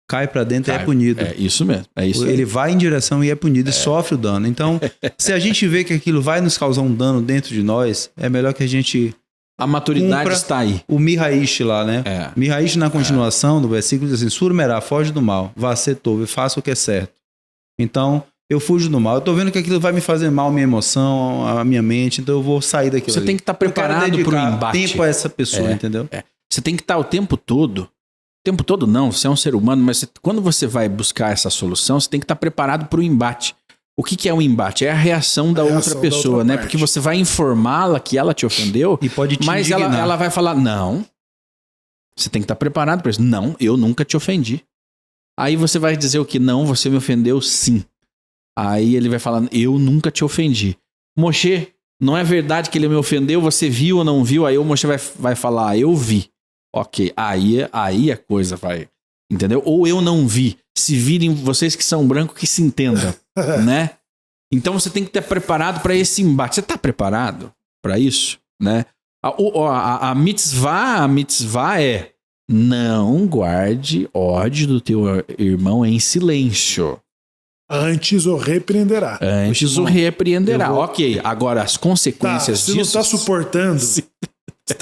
cai para dentro e é punido. É isso mesmo. É isso ele vai em direção e é punido e sofre o dano. Então, se a gente vê que aquilo vai nos causar um dano dentro de nós, é melhor que a gente... A maturidade está aí. O Mihaish lá, né? Mihaish na continuação do versículo diz assim, Surmerá, foge do mal, vá ser tolo e faça o que é certo. Então, eu fujo do mal. Eu tô vendo que aquilo vai me fazer mal, minha emoção, a minha mente, então eu vou sair daquilo. Você tem que estar preparado para o embate. Tempo a essa pessoa, entendeu? Você tem que estar o tempo todo não, você é um ser humano, mas quando você vai buscar essa solução, você tem que estar preparado para o embate. O que é um embate? É a reação da outra pessoa, né? Porque você vai informá-la que ela te ofendeu, e pode te mas indignar. ela vai falar, não, você tem que estar preparado para isso. Não, eu nunca te ofendi. Aí você vai dizer o que? Não, você me ofendeu sim. Aí ele vai falar, eu nunca te ofendi. Moshe, não é verdade que ele me ofendeu, você viu ou não viu? Aí o Moshe vai falar, eu vi. Ok, aí a coisa vai, entendeu? Ou eu não vi. Se virem vocês que são brancos, que se entendam, né? Então você tem que estar preparado para esse embate. Você está preparado para isso, né? A mitzvah é não guarde ódio do teu irmão em silêncio. Antes o repreenderá. Ok, agora as consequências se disso... não está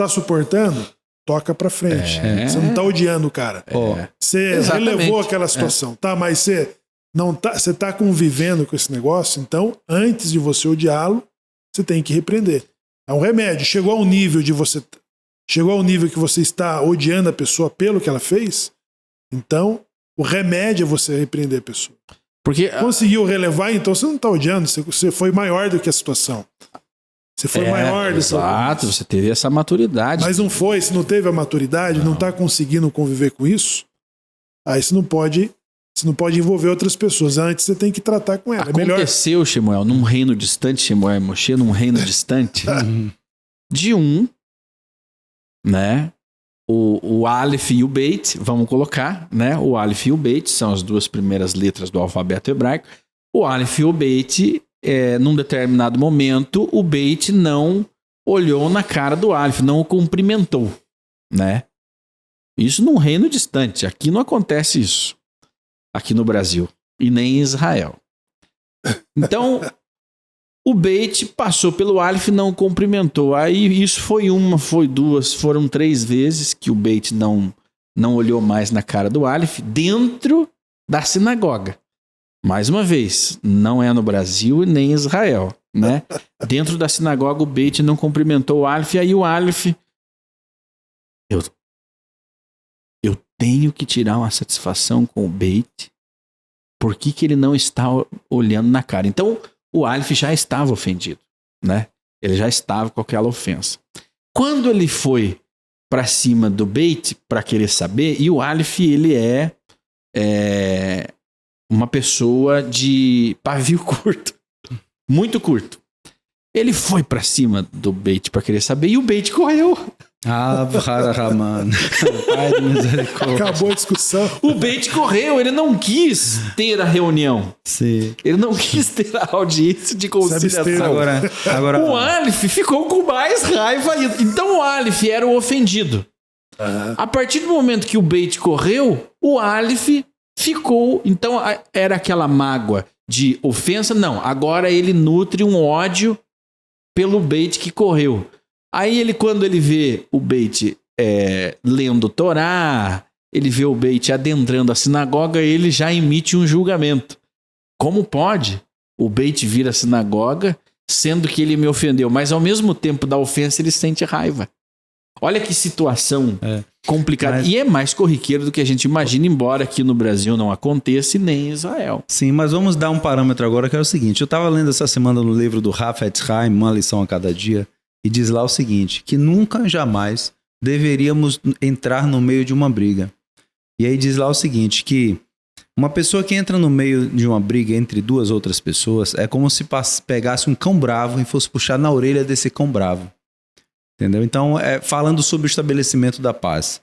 suportando, toca pra frente. Você não tá odiando o cara. Você relevou aquela situação. Tá, mas você tá convivendo com esse negócio, então, antes de você odiá-lo, você tem que repreender. É um remédio. Chegou ao nível que você está odiando a pessoa pelo que ela fez, então, o remédio é você repreender a pessoa. Porque conseguiu relevar, então você não tá odiando, você foi maior do que a situação. Você foi maior do que exato, você teve essa maturidade. Mas não foi, se não teve a maturidade, não tá conseguindo conviver com isso, aí você não pode envolver outras pessoas. Antes você tem que tratar com ela. Aconteceu, Shemuel, num reino distante, Shemuel e Moshe, num reino distante, de né? O Aleph e o Beit, vamos colocar, né? O Aleph e o Beit são as 2 primeiras letras do alfabeto hebraico. O Aleph e o Beit, num determinado momento, o Beit não olhou na cara do Aleph, não o cumprimentou, né? Isso num reino distante. Aqui não acontece isso. Aqui no Brasil. E nem em Israel. Então, o Beit passou pelo Aleph e não o cumprimentou. Aí isso foi uma, foi duas, foram 3 vezes que o Beit não olhou mais na cara do Aleph dentro da sinagoga. Mais uma vez, não é no Brasil e nem em Israel, né? Dentro da sinagoga o Beit não cumprimentou o Aleph, e aí o Aleph... Eu tenho que tirar uma satisfação com o Beit. Por que ele não está olhando na cara? Então, o Aleph já estava ofendido, né? Ele já estava com aquela ofensa. Quando ele foi para cima do Beit para querer saber, e o Aleph, ele é uma pessoa de pavio curto, muito curto. Ele foi para cima do Beit para querer saber, e o Beit correu. Rahman. Pai de misericórdia. Acabou a discussão. O Beit correu, ele não quis ter a reunião. Sim. Ele não quis ter a audiência de conciliação. Agora, O Aleph ficou com mais raiva ainda. Então o Aleph era o ofendido. A partir do momento que o Beit correu, o Aleph ficou... Então era aquela mágoa de ofensa. Não, agora ele nutre um ódio pelo Beit que correu. Aí quando ele vê o Beit lendo Torá, ele vê o Beit adentrando a sinagoga, ele já emite um julgamento. Como pode o Beit vir à sinagoga, sendo que ele me ofendeu? Mas ao mesmo tempo da ofensa ele sente raiva. Olha que situação complicada. E é mais corriqueiro do que a gente imagina, embora aqui no Brasil não aconteça e nem em Israel. Sim, mas vamos dar um parâmetro agora, que é o seguinte. Eu estava lendo essa semana no livro do Hafetz Haim, Uma Lição a Cada Dia, e diz lá o seguinte, que nunca, jamais deveríamos entrar no meio de uma briga. E aí diz lá o seguinte, que uma pessoa que entra no meio de uma briga entre 2 outras pessoas é como se pegasse um cão bravo e fosse puxar na orelha desse cão bravo. Entendeu? Então, falando sobre o estabelecimento da paz.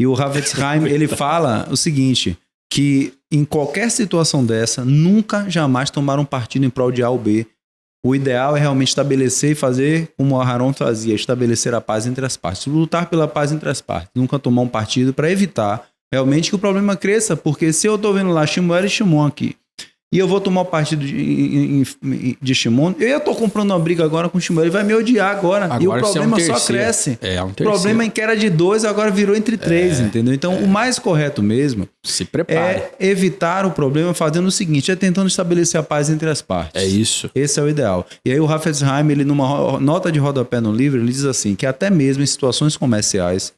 E o Hafetz Haim, ele fala o seguinte, que em qualquer situação dessa, nunca, jamais tomar um partido em prol de A ou B. O ideal é realmente estabelecer e fazer como o Aharon fazia, estabelecer a paz entre as partes. Lutar pela paz entre as partes. Nunca tomar um partido para evitar realmente que o problema cresça, porque se eu estou vendo lá Shmuel e Shimon aqui, e eu vou tomar o partido de Shimon, eu estou comprando uma briga agora com o Shmuel, ele vai me odiar agora e o problema só cresce. Um o problema é que era de 2, agora virou entre 3, entendeu? Então, o mais correto mesmo se prepare. É evitar o problema fazendo o seguinte, tentando estabelecer a paz entre as partes. É isso. Esse é o ideal. E aí o Hafetz Haim, ele numa nota de rodapé no livro, ele diz assim, que até mesmo em situações comerciais,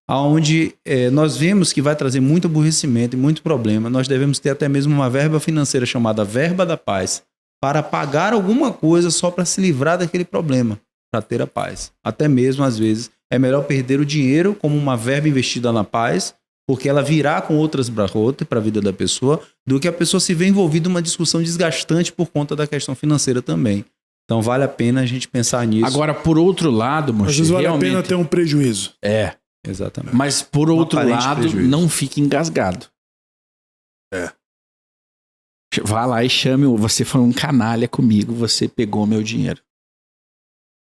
onde nós vemos que vai trazer muito aborrecimento e muito problema, nós devemos ter até mesmo uma verba financeira chamada verba da paz, para pagar alguma coisa só para se livrar daquele problema, para ter a paz. Até mesmo, às vezes, é melhor perder o dinheiro como uma verba investida na paz, porque ela virá com outras brachot para a vida da pessoa, do que a pessoa se ver envolvida numa discussão desgastante por conta da questão financeira também. Então vale a pena a gente pensar nisso. Agora, por outro lado, Moshe, às vezes vale a pena ter um prejuízo. Exatamente. Mas, por outro lado, prejuízo. Não fique engasgado. Vá lá e chame, você foi um canalha comigo, você pegou meu dinheiro.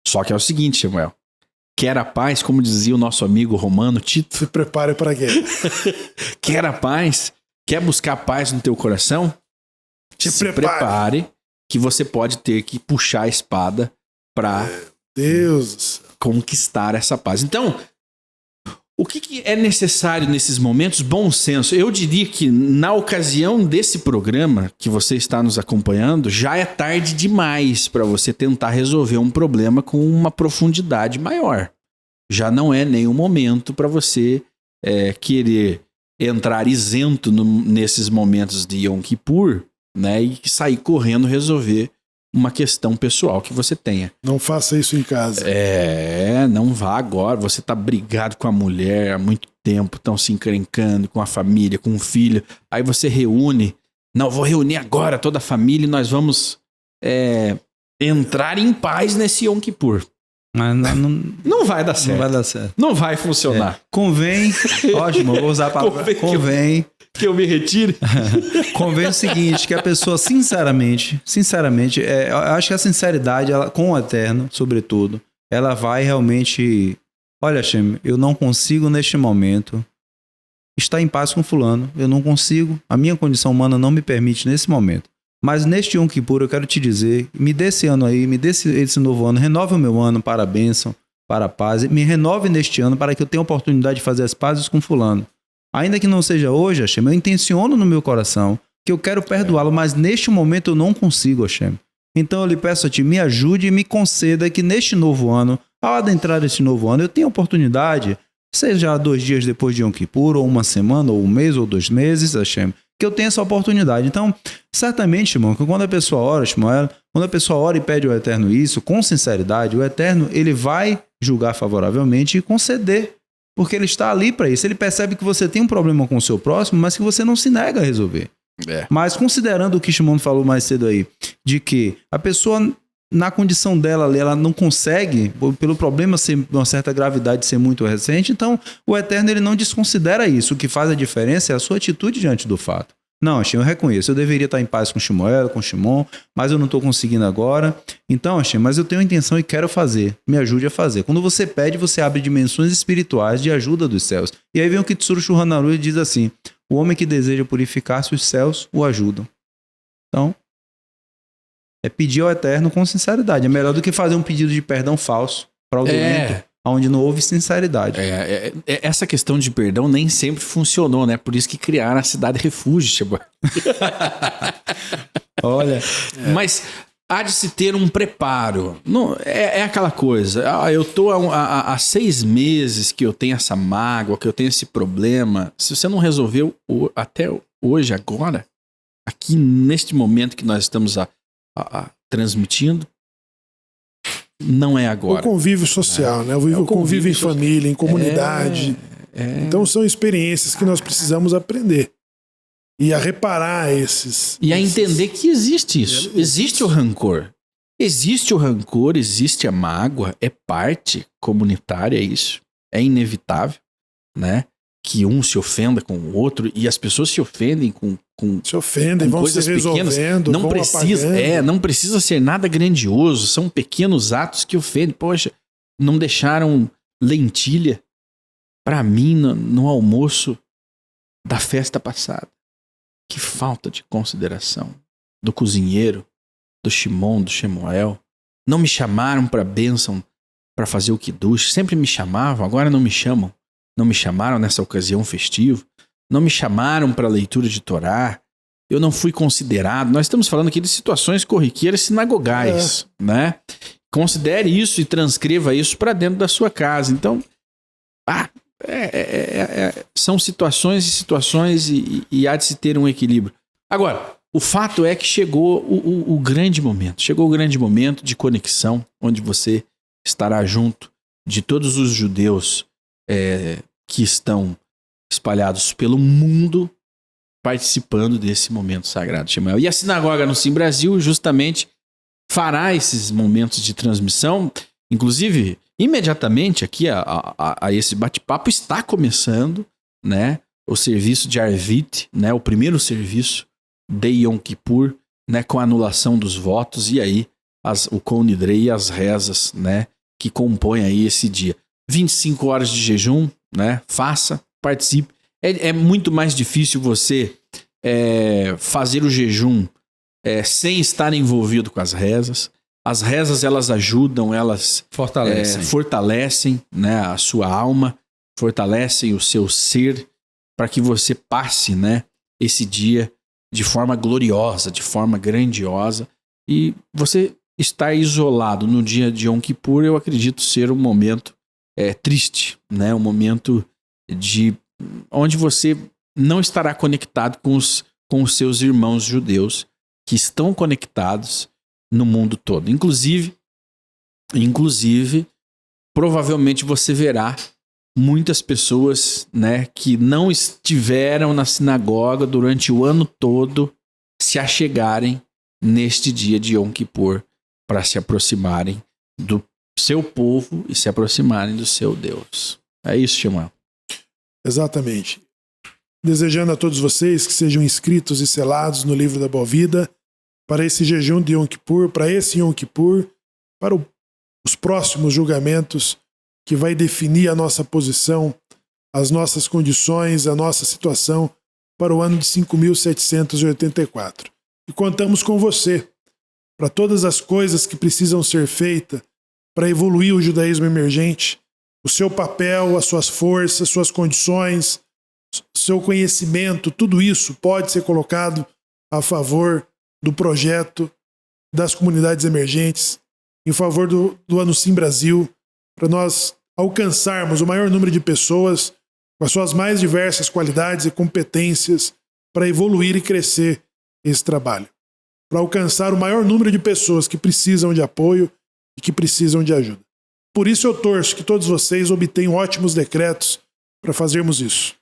Só que é o seguinte, Samuel. Quer a paz, como dizia o nosso amigo romano Tito. Se prepare para a guerra. Quer a paz? Quer buscar paz no teu coração? Se prepare que você pode ter que puxar a espada para conquistar essa paz. Então, o que é necessário nesses momentos? Bom senso. Eu diria que na ocasião desse programa que você está nos acompanhando, já é tarde demais para você tentar resolver um problema com uma profundidade maior. Já não é nenhum momento para você querer entrar isento nesses momentos de Yom Kippur, né, e sair correndo resolver uma questão pessoal que você tenha. Não faça isso em casa. Não vá agora. Você está brigado com a mulher há muito tempo, estão se encrencando com a família, com o filho. Aí você reúne. Não, vou reunir agora toda a família e nós vamos entrar em paz nesse Yom Kippur. Mas não vai dar certo. Não vai dar certo. Não vai funcionar. Convém, ótimo, vou usar a palavra. Convém que eu me retire. Convém o seguinte, que a pessoa, sinceramente, eu acho que a sinceridade, ela, com o Eterno, sobretudo, ela vai realmente... Olha, Hashem, eu não consigo neste momento estar em paz com fulano. Eu não consigo. A minha condição humana não me permite nesse momento. Mas neste Yom Kippur eu quero te dizer, me dê esse ano aí, me dê esse novo ano, renove o meu ano para a bênção, para a paz, me renove neste ano para que eu tenha a oportunidade de fazer as pazes com fulano. Ainda que não seja hoje, Hashem, eu intenciono no meu coração que eu quero perdoá-lo, mas neste momento eu não consigo, Hashem. Então eu lhe peço a ti, me ajude e me conceda que neste novo ano, ao adentrar este novo ano, eu tenha a oportunidade, seja 2 dias depois de Yom Kippur, ou 1 semana, ou 1 mês, ou 2 meses, Hashem, que eu tenha essa oportunidade. Então, certamente, irmão, que quando a pessoa ora, Shmuel, quando a pessoa ora e pede ao Eterno isso, com sinceridade, o Eterno, ele vai julgar favoravelmente e conceder, porque ele está ali para isso. Ele percebe que você tem um problema com o seu próximo, mas que você não se nega a resolver. Mas considerando o que Shimon falou mais cedo aí, de que a pessoa, na condição dela ali, ela não consegue, pelo problema ser de uma certa gravidade ser muito recente, então o Eterno ele não desconsidera isso. O que faz a diferença é a sua atitude diante do fato. Não, Hashem, eu reconheço, eu deveria estar em paz com Shmuel, com Shimon, mas eu não estou conseguindo agora. Então, Hashem, mas eu tenho intenção e quero fazer. Me ajude a fazer. Quando você pede, você abre dimensões espirituais de ajuda dos céus. E aí vem o Kitsuru Shulchan Aruch e diz assim: o homem que deseja purificar-se, os céus o ajudam. Então, é pedir ao Eterno com sinceridade. É melhor do que fazer um pedido de perdão falso, fraudulento, onde não houve sinceridade. Essa questão de perdão nem sempre funcionou, né? Por isso que criaram a cidade refúgio, tipo. Olha. Mas há de se ter um preparo. Não, é aquela coisa. Eu tô há 6 meses que eu tenho essa mágoa, que eu tenho esse problema. Se você não resolveu até hoje, agora, aqui neste momento que nós estamos transmitindo, não é agora. O convívio social, né? O convívio em família, em comunidade. Então são experiências que nós precisamos aprender. E a reparar esses... E a entender que existe isso. Existe o rancor. Existe o rancor, existe a mágoa, é parte comunitária, é isso. É inevitável, né? Que um se ofenda com o outro e as pessoas se ofendem com se ofendem, vão se resolvendo, não precisa, não precisa ser nada grandioso, são pequenos atos que ofendem. Poxa, não deixaram lentilha para mim no almoço da festa passada. Que falta de consideração do cozinheiro, do Shimon, do Shemuel. Não me chamaram para bênção, para fazer o kiddush. Sempre me chamavam, agora não me chamam. Não me chamaram nessa ocasião festiva. Não me chamaram para leitura de Torá. Eu não fui considerado. Nós estamos falando aqui de situações corriqueiras sinagogais, né? Considere isso e transcreva isso para dentro da sua casa. Então, são situações e situações e há de se ter um equilíbrio. Agora, o fato é que chegou o grande momento. Chegou o grande momento de conexão, onde você estará junto de todos os judeus que estão espalhados pelo mundo, participando desse momento sagrado, Shemuel. E a sinagoga no Sim Brasil justamente fará esses momentos de transmissão. Inclusive, imediatamente aqui a esse bate-papo está começando, né, o serviço de Arvit, né, o primeiro serviço de Yom Kippur, né, com a anulação dos votos e aí o Konidrei e as rezas, né, que compõem aí esse dia. 25 horas de jejum, né, participe. É muito mais difícil você fazer o jejum sem estar envolvido com as rezas. As rezas, elas ajudam, elas fortalecem, né, a sua alma, fortalecem o seu ser para que você passe, né, esse dia de forma gloriosa, de forma grandiosa. E você estar isolado no dia de Yom Kippur, eu acredito ser um momento triste, né, um momento onde você não estará conectado com os seus irmãos judeus que estão conectados no mundo todo. Inclusive, provavelmente você verá muitas pessoas, né, que não estiveram na sinagoga durante o ano todo se achegarem neste dia de Yom Kippur para se aproximarem do seu povo e se aproximarem do seu Deus. É isso, Shemuel. Exatamente. Desejando a todos vocês que sejam inscritos e selados no livro da Boa Vida para esse jejum de Yom Kippur, para esse Yom Kippur, para o os próximos julgamentos que vai definir a nossa posição, as nossas condições, a nossa situação para o ano de 5.784. E contamos com você para todas as coisas que precisam ser feitas para evoluir o judaísmo emergente, o seu papel, as suas forças, suas condições, seu conhecimento, tudo isso pode ser colocado a favor do projeto das comunidades emergentes, em favor do Anuncim Brasil, para nós alcançarmos o maior número de pessoas com as suas mais diversas qualidades e competências para evoluir e crescer esse trabalho, para alcançar o maior número de pessoas que precisam de apoio e que precisam de ajuda. Por isso eu torço que todos vocês obtenham ótimos decretos para fazermos isso.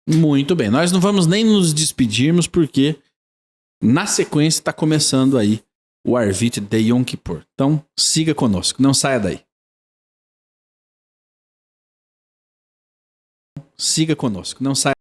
Muito bem, nós não vamos nem nos despedirmos porque na sequência está começando aí o Arvit de Yom Kippur. Então siga conosco, não saia daí. Siga conosco, não saia